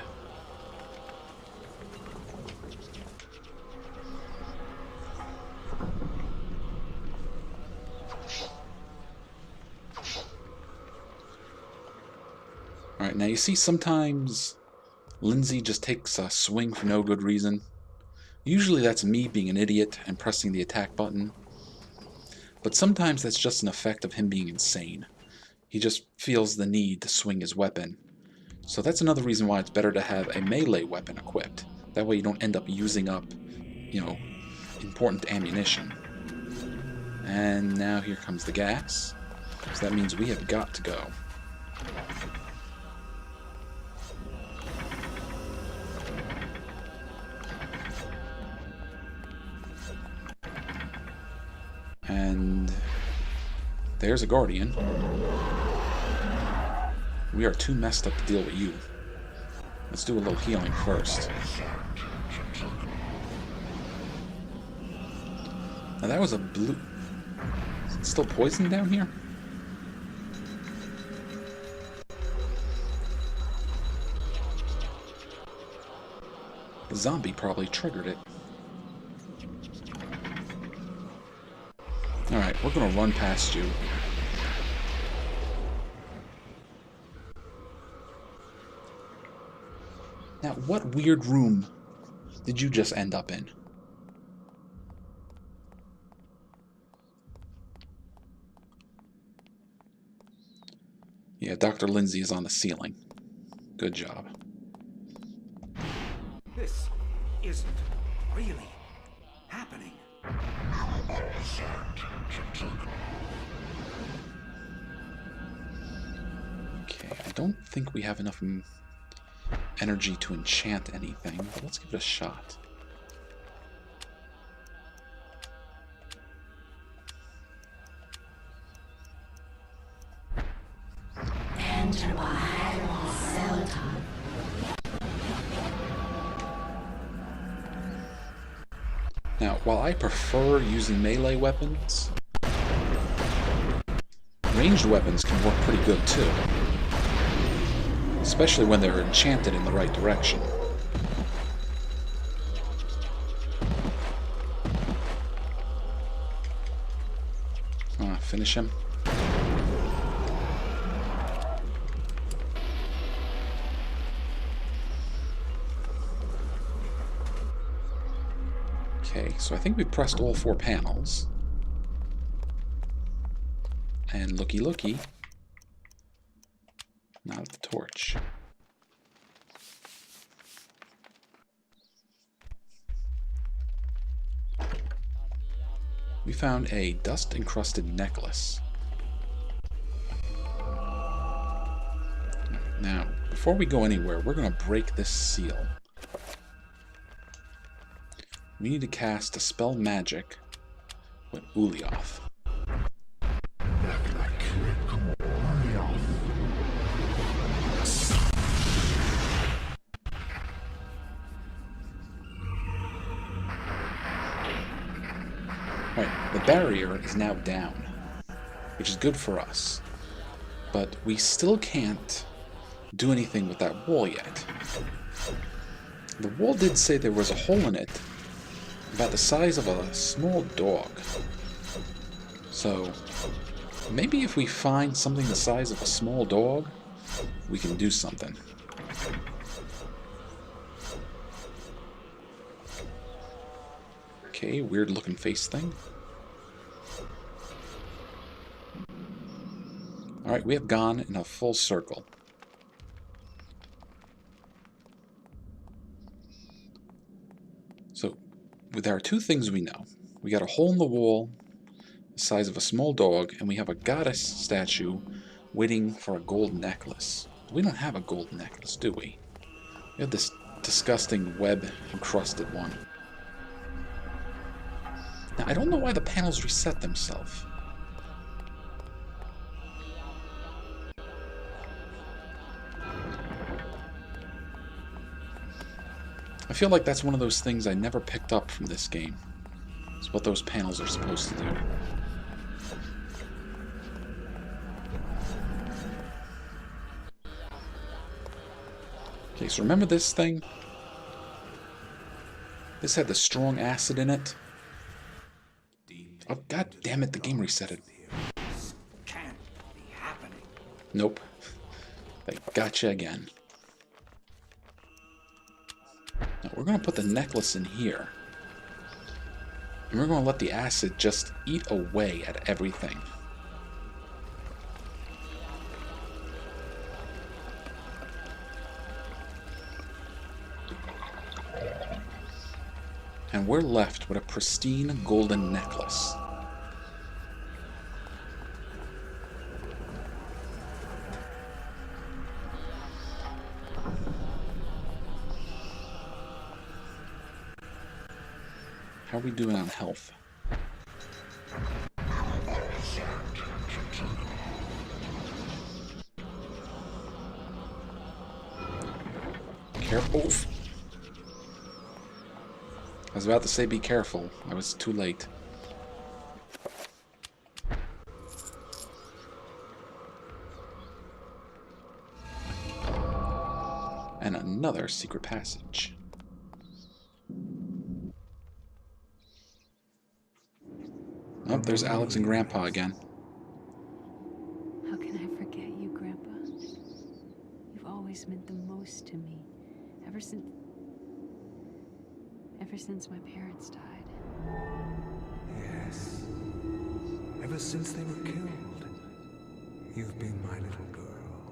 Alright, now you see sometimes Lindsey just takes a swing for no good reason. Usually that's me being an idiot and pressing the attack button. But sometimes that's just an effect of him being insane. He just feels the need to swing his weapon. So that's another reason why it's better to have a melee weapon equipped. That way you don't end up using up, important ammunition. And now here comes the gas. So that means we have got to go. And there's a guardian. We are too messed up to deal with you. Let's do a little healing first. Now that was a blue... Is it still poison down here? The zombie probably triggered it. Alright, we're gonna run past you. Now, what weird room did you just end up in? Yeah, Dr. Lindsey is on the ceiling. Good job. This isn't really happening. Okay, I don't think we have enough energy to enchant anything, but let's give it a shot. Enter by Xel'lotath. Now, while I prefer using melee weapons, ranged weapons can work pretty good too. Especially when they're enchanted in the right direction. Finish him. Okay, so I think we pressed all 4 panels. And looky looky. Not the torch. We found a dust-encrusted necklace. Now, before we go anywhere, we're going to break this seal. We need to cast Dispel magic with Xel'lotath. Right, the barrier is now down, which is good for us, but we still can't do anything with that wall yet. The wall did say there was a hole in it about the size of a small dog. So maybe if we find something the size of a small dog, we can do something. Okay, weird looking face thing. Alright, we have gone in a full circle. So, there are 2 things we know. We got a hole in the wall the size of a small dog, and we have a goddess statue waiting for a gold necklace. We don't have a gold necklace, do we? We have this disgusting web-encrusted one. Now, I don't know why the panels reset themselves. I feel like that's one of those things I never picked up from this game. It's what those panels are supposed to do. Okay, so remember this thing? This had the strong acid in it. Oh, god damn it, the game reset it. This can't be happening. Nope. They gotcha again. Now we're going to put the necklace in here. And we're going to let the acid just eat away at everything. And we're left with a pristine golden necklace. How are we doing on health? Careful. I was about to say be careful. I was too late. And another secret passage. Oh, there's Alex and Grandpa again. How can I forget you, Grandpa? You've always meant the most to me. Ever since my parents died. Yes. Ever since they were killed, you've been my little girl.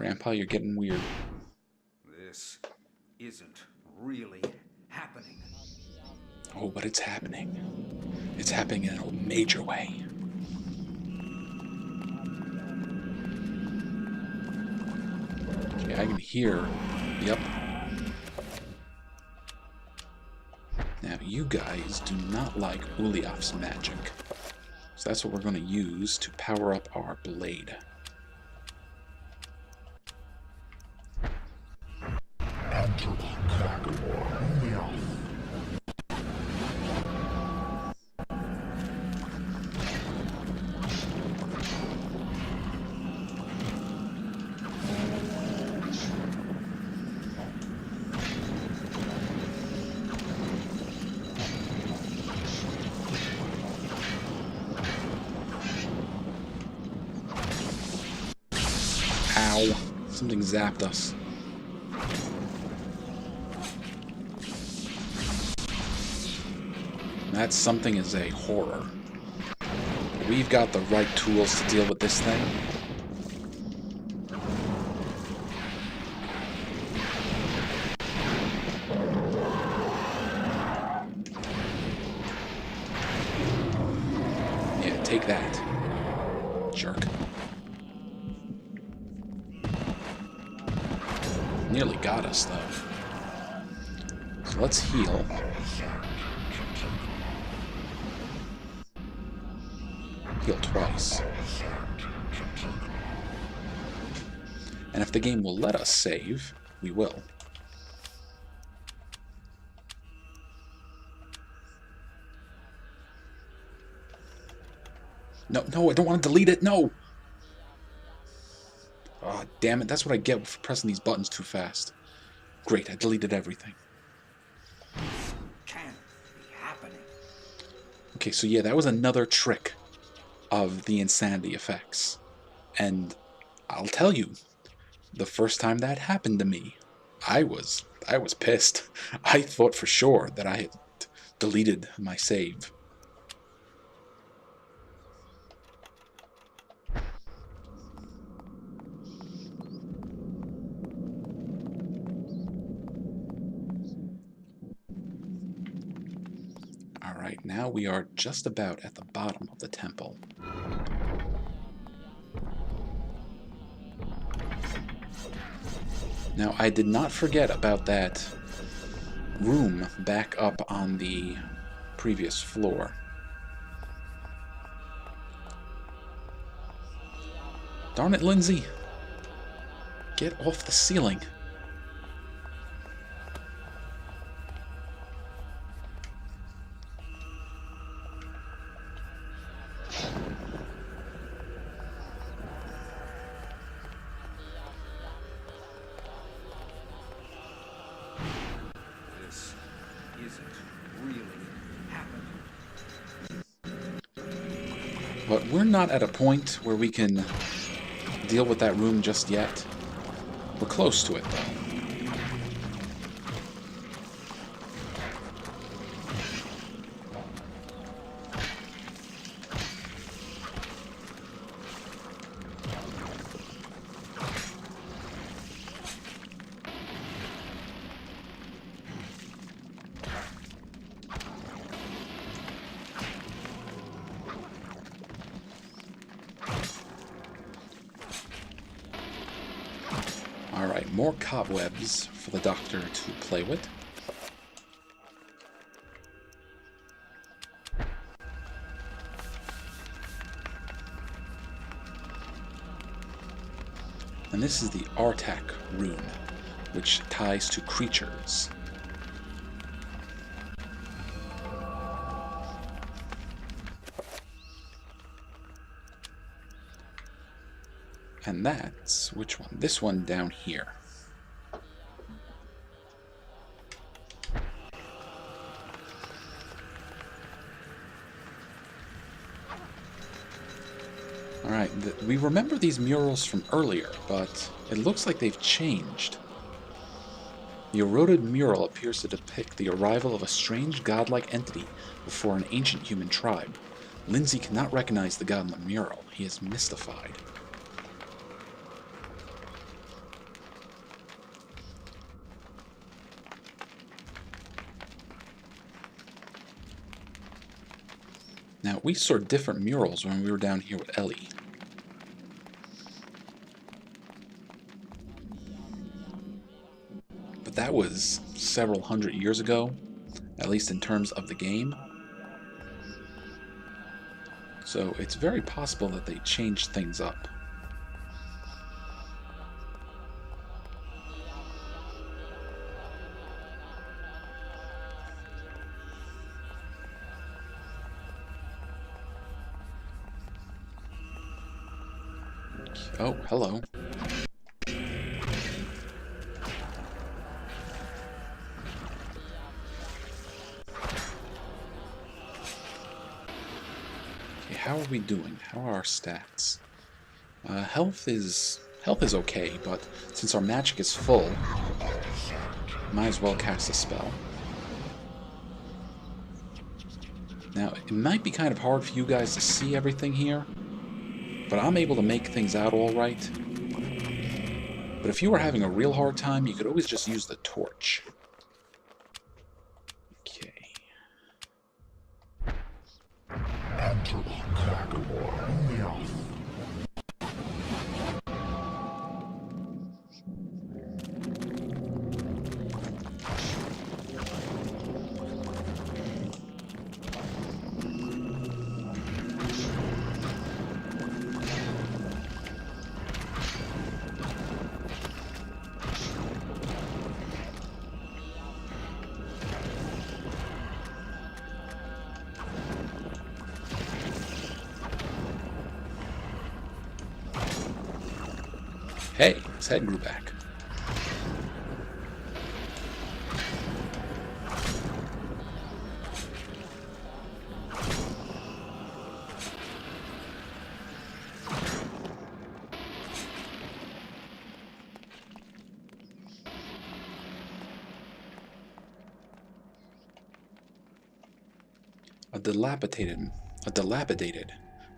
Grandpa, you're getting weird. This isn't really happening. Oh, but it's happening. It's happening in a major way. Okay, I can hear... Yep. Now, you guys do not like Uliaf's magic. So that's what we're going to use to power up our blade. Ow. Something zapped us. That something is a horror. We've got the right tools to deal with this thing. Yeah, take that. Jerk. Nearly got us, though. So let's heal. Heal twice. And if the game will let us save, we will. No, no, I don't want to delete it, no! Oh, damn it, that's what I get for pressing these buttons too fast. Great, I deleted everything. Can't be happening. Okay, so yeah, that was another trick of the insanity effects. And I'll tell you, the first time that happened to me, I was pissed. I thought for sure that I had deleted my save. Alright, now we are just about at the bottom of the temple. Now, I did not forget about that room back up on the previous floor. Darn it, Lindsey! Get off the ceiling. But we're not at a point where we can deal with that room just yet. We're close to it, though. Alright, more cobwebs for the doctor to play with. And this is the Artak rune, which ties to creatures. And that's, which one? This one down here. Alright, we remember these murals from earlier, but it looks like they've changed. The Eroded Mural appears to depict the arrival of a strange godlike entity before an ancient human tribe. Lindsey cannot recognize the god in the mural. He is mystified. Now, we saw different murals when we were down here with Ellie. But that was several hundred years ago, at least in terms of the game. So it's very possible that they changed things up. Oh, hello. Okay, how are we doing? How are our stats? Health is okay, but since our magic is full, might as well cast a spell. Now, it might be kind of hard for you guys to see everything here, but I'm able to make things out all right. But if you were having a real hard time, you could always just use the torch. Okay. Hey, his head grew back. A dilapidated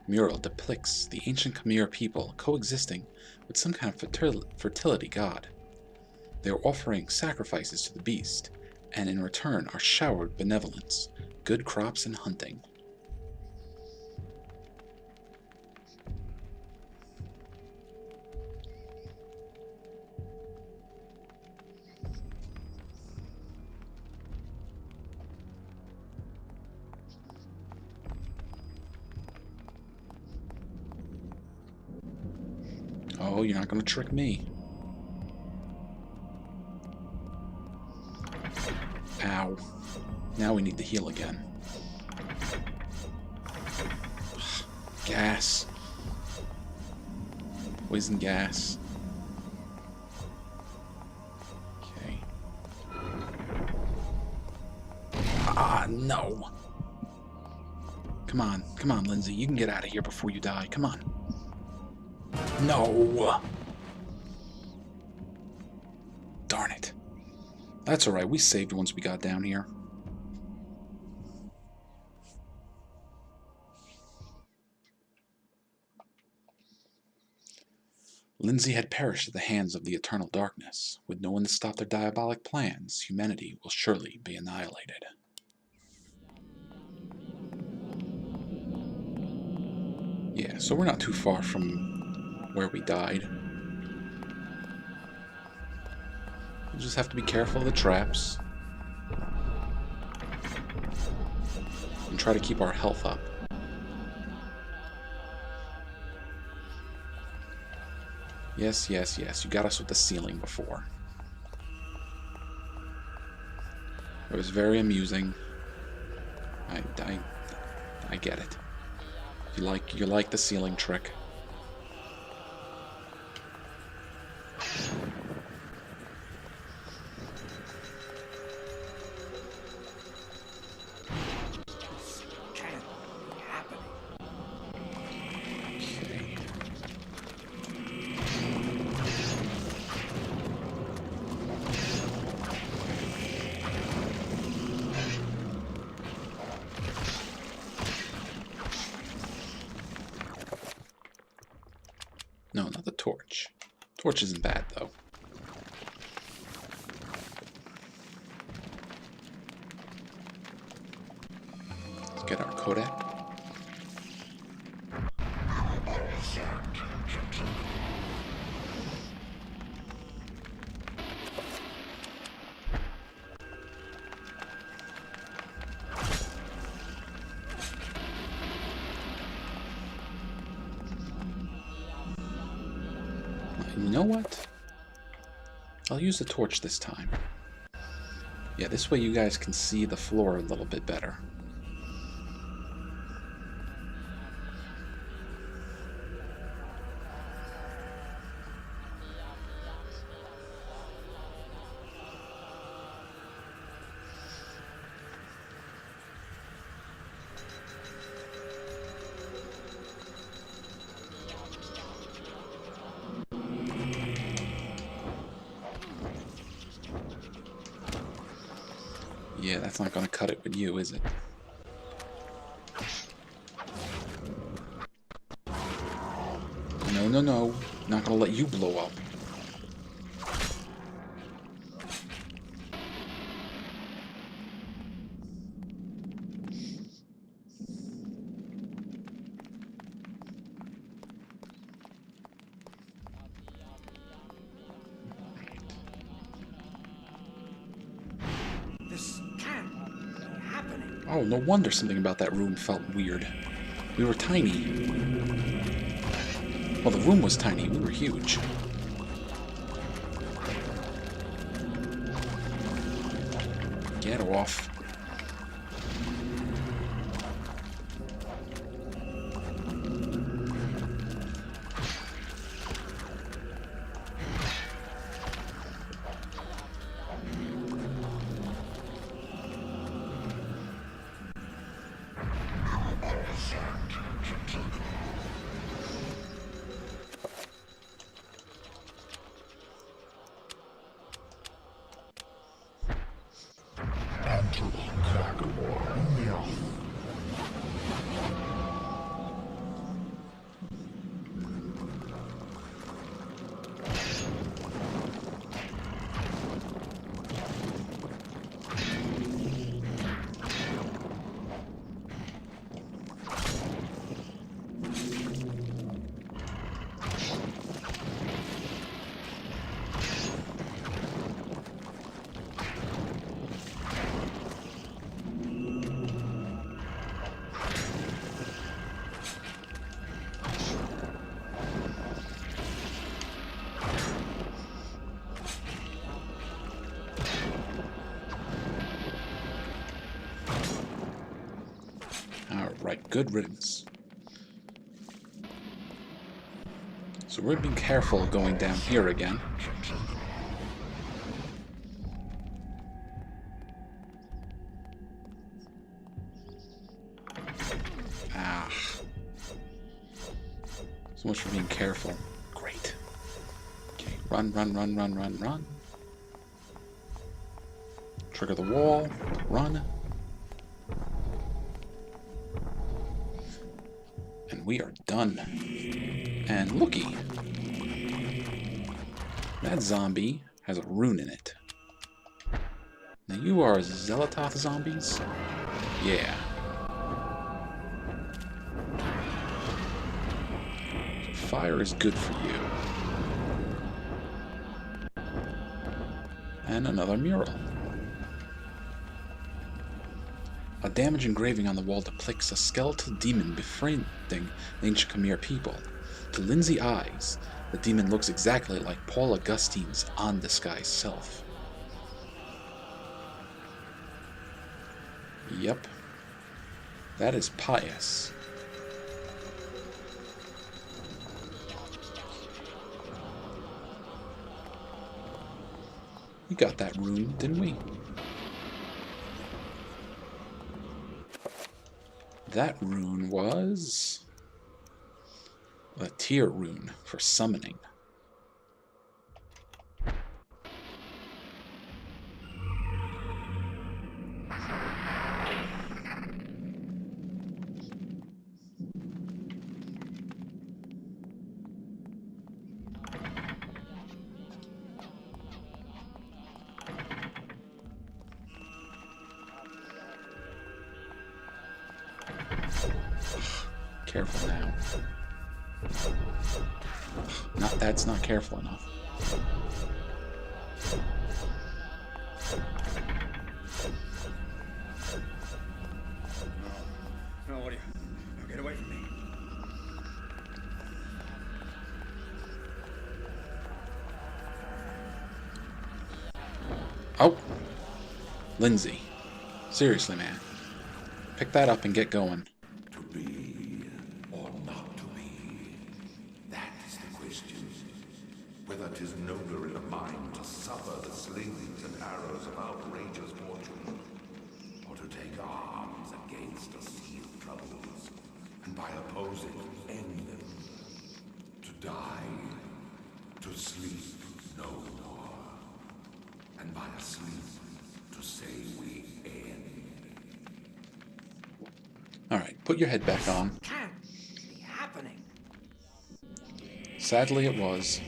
mural depicts the ancient Khmer people coexisting with some kind of fertility god. They are offering sacrifices to the beast, and in return are showered benevolence, good crops, and hunting. Oh, you're not going to trick me. Ow. Now we need to heal again. Gas. Poison gas. Okay. Ah, no. Come on, Lindsey. You can get out of here before you die. Come on. No! Darn it. That's alright, we saved once we got down here. Lindsey had perished at the hands of the Eternal Darkness. With no one to stop their diabolic plans, humanity will surely be annihilated. Yeah, so we're not too far from where we died. We'll just have to be careful of the traps. And try to keep our health up. Yes, yes, yes. You got us with the ceiling before. It was very amusing. I get it. You like the ceiling trick. No, not the torch. Torch isn't bad, though. Let's get our Kodak. You know what? I'll use the torch this time. Yeah, this way you guys can see the floor a little bit better. Yeah, that's not gonna cut it with you, is it? No, no, no. Not gonna let you blow up. This can't be happening. Oh, no wonder something about that room felt weird. We were tiny. Well, the room was tiny. We were huge. Get off. Alright, good riddance. So we're being careful going down here again. Ah. So much for being careful. Great. Okay, run, run, run, run, run, run. Trigger the wall. Run. And we are done. And looky. That zombie has a rune in it. Now you are Xel'lotath zombies? Yeah. So fire is good for you. And another mural. A damaged engraving on the wall depicts a skeletal demon befriending the ancient Khmer people. To Lindsey eyes, the demon looks exactly like Paul Augustine's undisguised self. Yep. That is Pious. We got that rune, didn't we? That rune was a tier rune for summoning. Careful now. That's not careful enough. No, what are you? Now get away from me. Lindsey. Seriously, man. Pick that up and get going. To be or not to be, that is the question. Whether 'tis nobler in a mind to suffer the slings and arrows of outrageous fortune, or to take arms against the sea of troubles, and by opposing end them, to die, to sleep no more, and by a sleep to say we end. Alright, put your head back on. Can't be happening. Sadly, it was.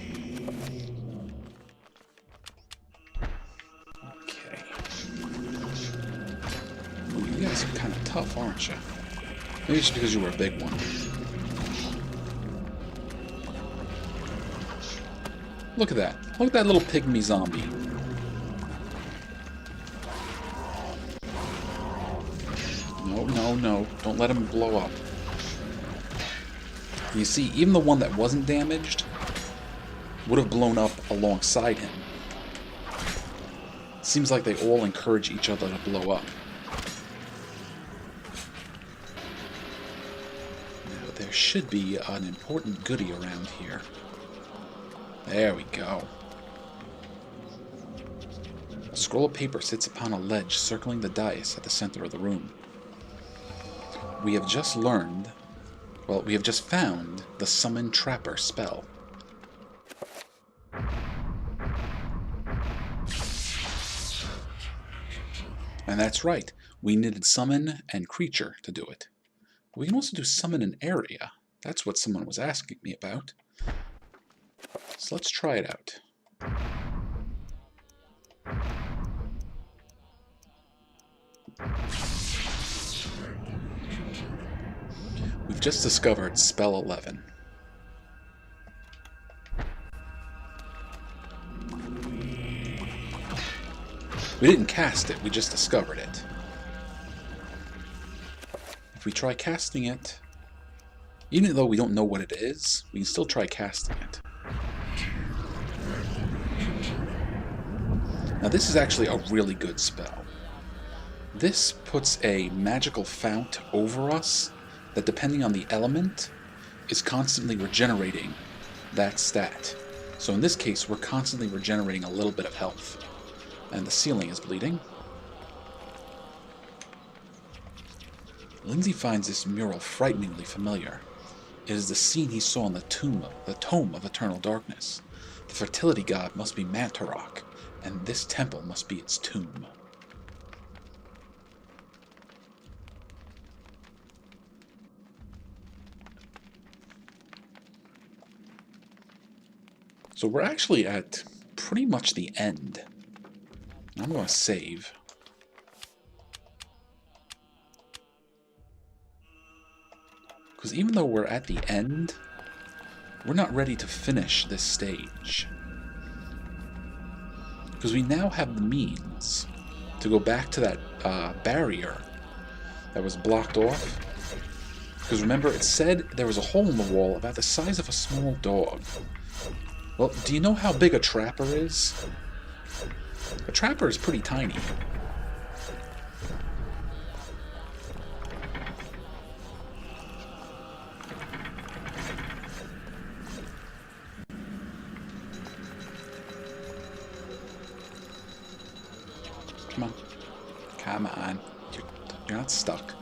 Okay. Ooh, you guys are kind of tough, aren't you? Maybe it's because you were a big one. Look at that. Look at that little pygmy zombie. No, no, no. Don't let him blow up. You see, even the one that wasn't damaged would have blown up alongside him. Seems like they all encourage each other to blow up. Now, there should be an important goodie around here. There we go. A scroll of paper sits upon a ledge circling the dais at the center of the room. We have just learned, well, we have just found the Summon Trapper spell. And that's right, we needed Summon and Creature to do it. We can also do Summon an Area. That's what someone was asking me about. So let's try it out. We've just discovered Spell 11. We didn't cast it, we just discovered it. If we try casting it, even though we don't know what it is, we can still try casting it. Now this is actually a really good spell. This puts a magical fount over us that, depending on the element, is constantly regenerating that stat. So in this case, we're constantly regenerating a little bit of health. And the ceiling is bleeding. Lindsey finds this mural frighteningly familiar. It is the scene he saw in the Tome of Eternal Darkness. The fertility god must be Manta, and this temple must be its tomb. So we're actually at pretty much the end. I'm going to save. Because even though we're at the end, we're not ready to finish this stage. Because we now have the means to go back to that barrier that was blocked off. Because remember, it said there was a hole in the wall about the size of a small dog. Well, do you know how big a trapper is? A trapper is pretty tiny. Come on. Come on. You're not stuck.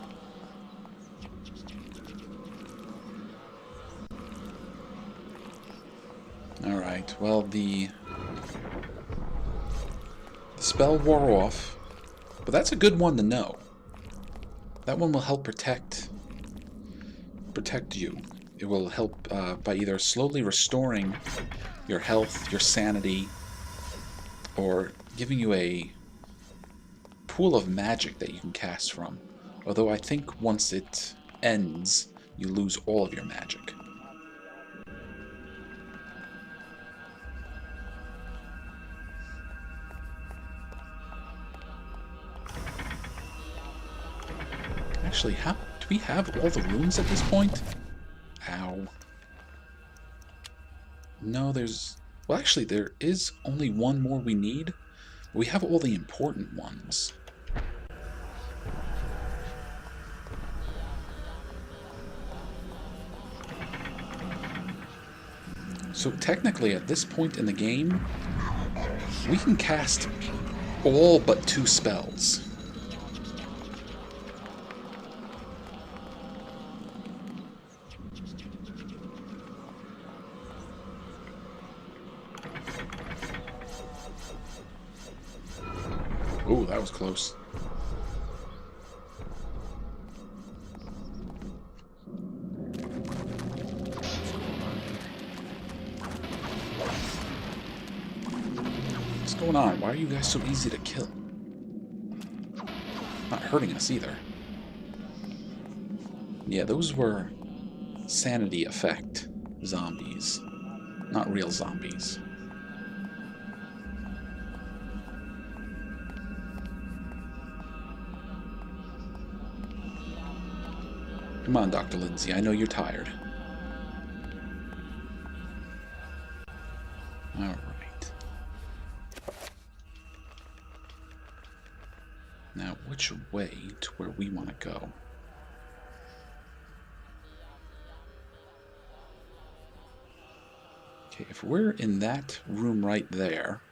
Alright, well, the spell wore off, but that's a good one to know. That one will help protect you. It will help by either slowly restoring your health, your sanity, or giving you a pool of magic that you can cast from. Although I think once it ends, you lose all of your magic. Actually, do we have all the runes at this point? Ow. No, well, actually, there is only one more we need. We have all the important ones. So technically, at this point in the game, we can cast all but 2 spells. Ooh, that was close. What's going on? Why are you guys so easy to kill? Not hurting us either. Yeah, those were Sanity effect zombies, not real zombies. Come on, Dr. Lindsey, I know you're tired. Alright. Now, which way to where we want to go? Okay, if we're in that room right there,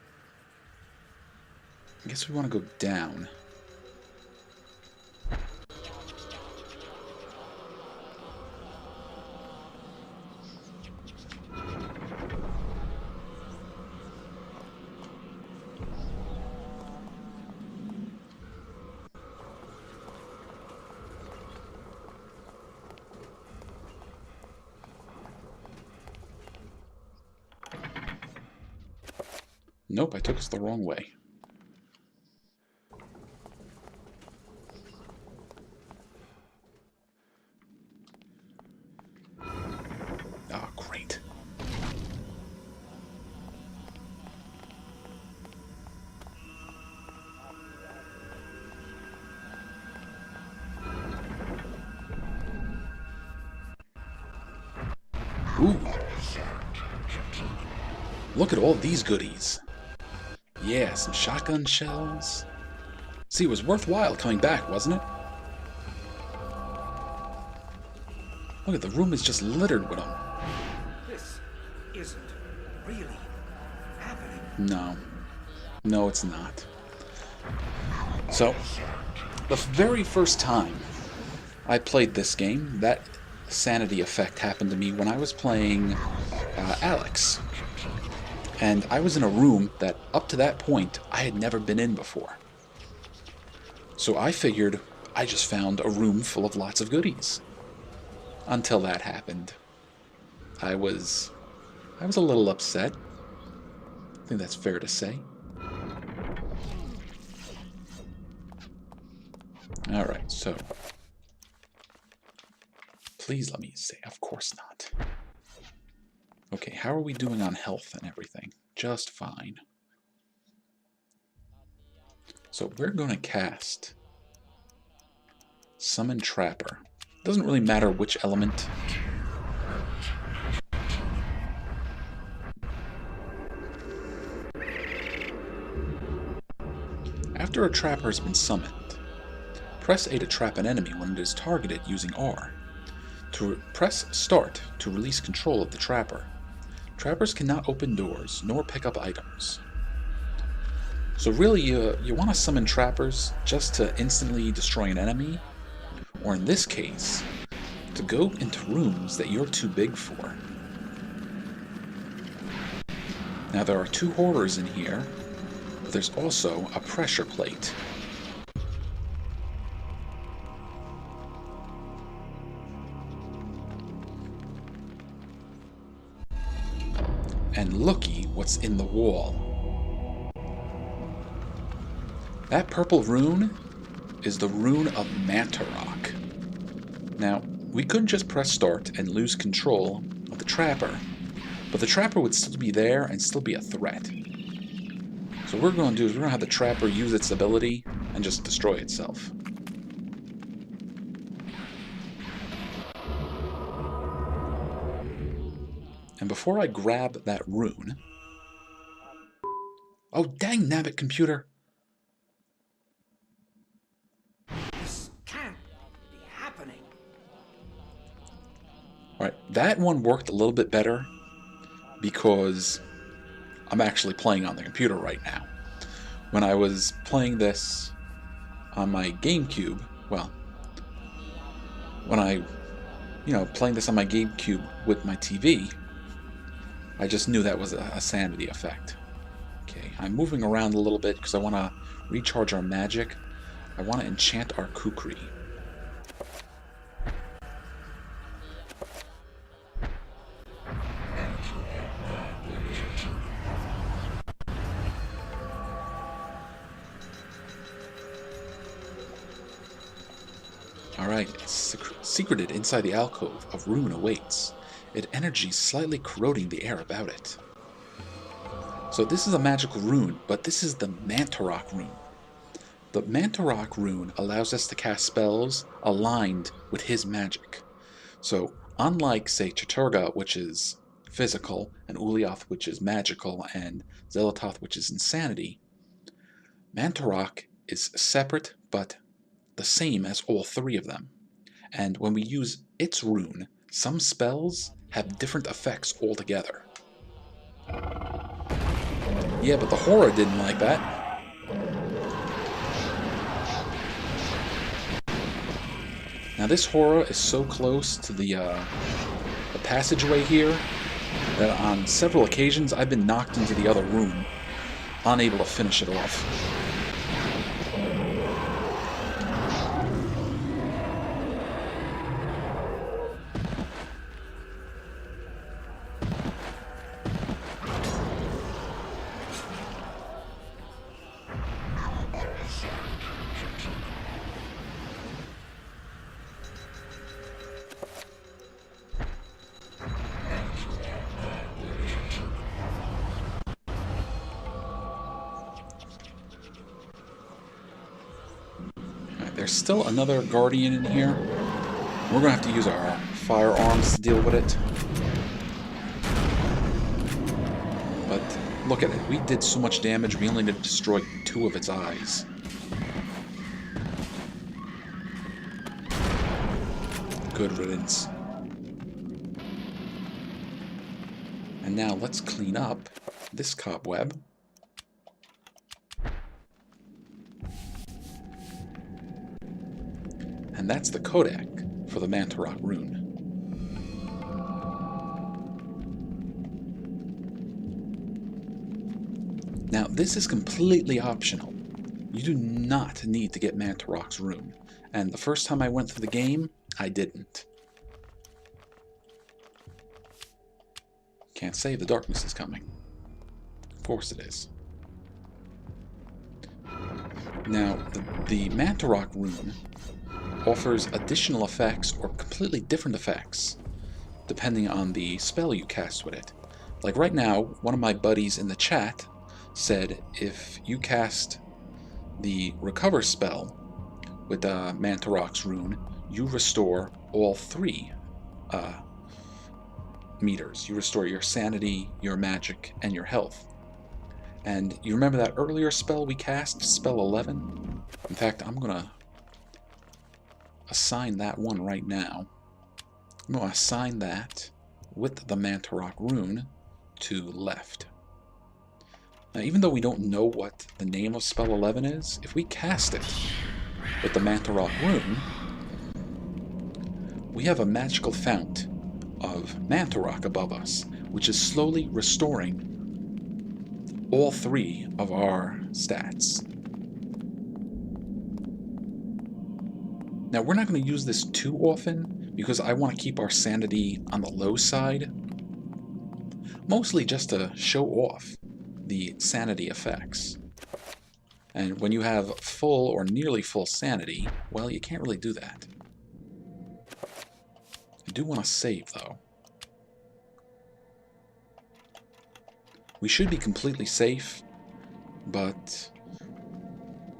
I guess we want to go down. Nope, I took us the wrong way. Ah, great. Ooh. Look at all these goodies. Yeah, some shotgun shells. See, it was worthwhile coming back, wasn't it? Look at the room is just littered with them. This isn't really happening. No. No, it's not. So, the very first time I played this game, that Sanity effect happened to me when I was playing Alex. And I was in a room that, up to that point, I had never been in before. So I figured I just found a room full of lots of goodies. Until that happened. I was a little upset. I think that's fair to say. Alright, so... Please let me say, of course not. Okay, how are we doing on health and everything? Just fine. So we're going to cast Summon Trapper. Doesn't really matter which element. After a trapper has been summoned, press A to trap an enemy when it is targeted using R. Press Start to release control of the trapper. Trappers cannot open doors, nor pick up items. So really, you want to summon trappers just to instantly destroy an enemy, or in this case, to go into rooms that you're too big for. Now there are 2 horrors in here, but there's also a pressure plate. And looky what's in the wall. That purple rune is the rune of Manta Rock. Now, we could just press start and lose control of the trapper, but the trapper would still be there and still be a threat. So what we're going to do is we're going to have the trapper use its ability and just destroy itself. And before I grab that rune... Oh, dang nabbit, computer! This can't be happening. Alright, that one worked a little bit better because I'm actually playing on the computer right now. When I was playing this on my GameCube, well, when I, playing this on my GameCube with my TV, I just knew that was a sanity effect. Okay, I'm moving around a little bit because I want to recharge our magic. I want to enchant our kukri. Alright, secreted inside the alcove of Rune awaits. Its energy slightly corroding the air about it. So this is a magical rune, but this is the Manta rune. The Manta rune allows us to cast spells aligned with his magic. So unlike, say, Chattur'gha, which is physical, and Xel'lotath, which is magical, and Xel'lotath, which is insanity, Manta is separate but the same as all three of them. And when we use its rune, some spells have different effects altogether. Yeah, but the horror didn't like that. Now this horror is so close to the passageway here that on several occasions I've been knocked into the other room, unable to finish it off. There's still another guardian in here. We're going to have to use our firearms to deal with it. But look at it. We did so much damage, we only destroyed 2 of its eyes. Good riddance. And now let's clean up this cobweb. And that's the Kodak for the Manta rune. Now, this is completely optional. You do not need to get Manta rune. And the first time I went through the game, I didn't. Can't say the darkness is coming. Of course it is. Now, the Manta rune offers additional effects or completely different effects depending on the spell you cast with it. Like right now, one of my buddies in the chat said if you cast the recover spell with the Manta rune, you restore all 3 meters. You restore your sanity, your magic, and your health. And you remember that earlier spell we cast, spell 11? In fact, I'm gonna assign that one right now. I'm going to assign that with the Manta rune to left. Now, even though we don't know what the name of spell 11 is, if we cast it with the Manta rune, we have a magical fount of Manta above us, which is slowly restoring all 3 of our stats. Now, we're not going to use this too often because I want to keep our sanity on the low side, mostly just to show off the sanity effects. And when you have full or nearly full sanity, well, you can't really do that. I do want to save, though. We should be completely safe, but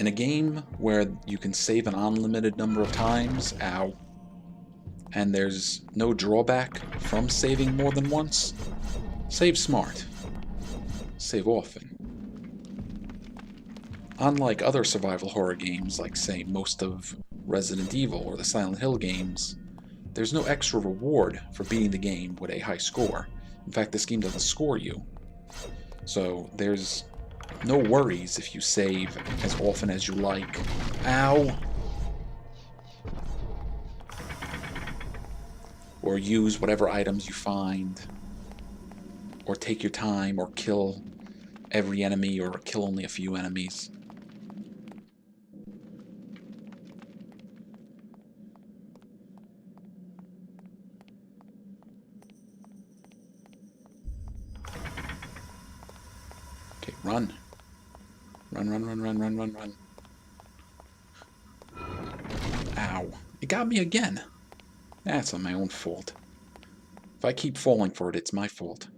in a game where you can save an unlimited number of times, and there's no drawback from saving more than once, save smart. Save often. Unlike other survival horror games, like say most of Resident Evil or the Silent Hill games, there's no extra reward for beating the game with a high score. In fact, this game doesn't score you. So there's no worries if you save as often as you like. Ow! Or use whatever items you find. Or take your time, or kill every enemy, or kill only a few enemies. Okay, run. Run, run, run, run, run, run, run. Ow. It got me again. That's on my own fault. If I keep falling for it, it's my fault.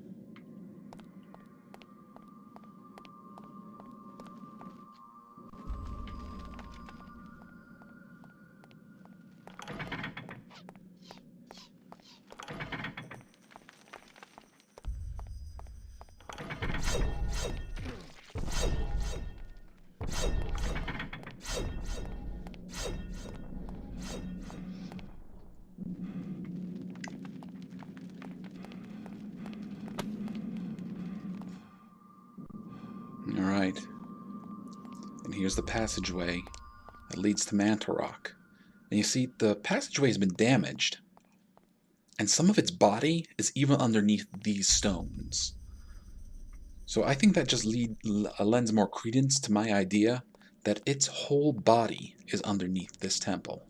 Alright. And here's the passageway that leads to Manta Rock. And you see, the passageway has been damaged. And some of its body is even underneath these stones. So I think that just lends more credence to my idea that its whole body is underneath this temple.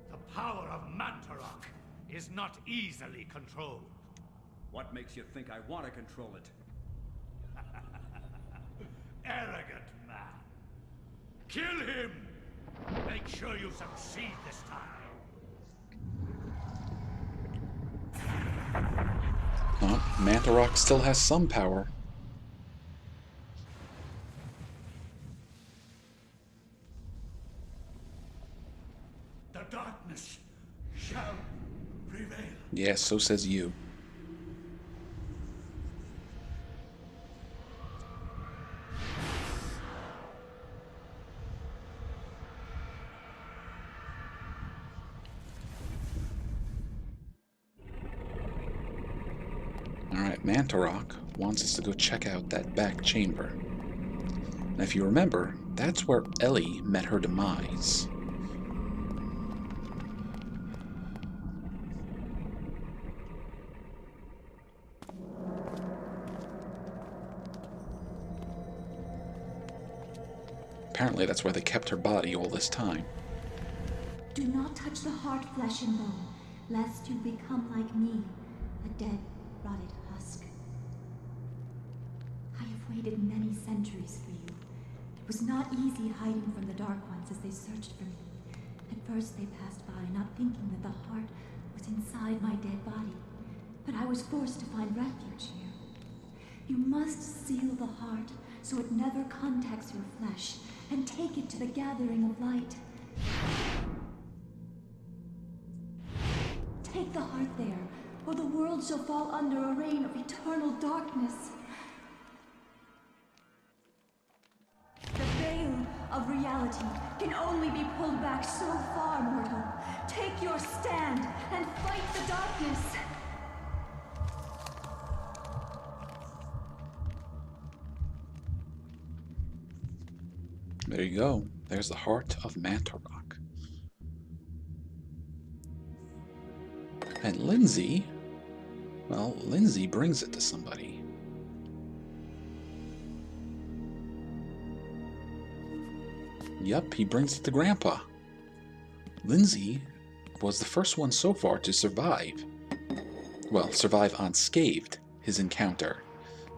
The power of Manta Rock is not easily controlled. What makes you think I want to control it? Arrogant man. Kill him! Make sure you succeed this time. Oh, Manta Rock still has some power. The darkness shall prevail. Yes, so says you. Alright, Manta Rock wants us to go check out that back chamber. And if you remember, that's where Ellie met her demise. Apparently that's where they kept her body all this time. Do not touch the heart, flesh and bone, lest you become like me, a dead, rotted husk. I have waited many centuries for you. It was not easy hiding from the Dark Ones as they searched for me. At first they passed by, not thinking that the heart was inside my dead body. But I was forced to find refuge here. You must seal the heart so it never contacts your flesh, and take it to the gathering of light. Take the heart there, or the world shall fall under a reign of eternal darkness. The veil of reality can only be pulled back so far, mortal. Take your stand and fight the darkness. There you go. There's the heart of Manta Rock. And Lindsey, well, Lindsey brings it to somebody. Yep, he brings it to Grandpa. Lindsey was the first one so far to survive. Well, survive unscathed his encounter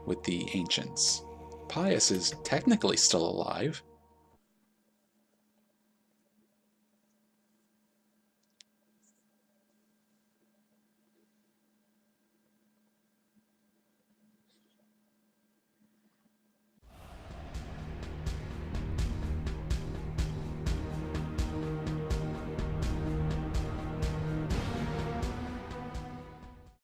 with the ancients. Pious is technically still alive,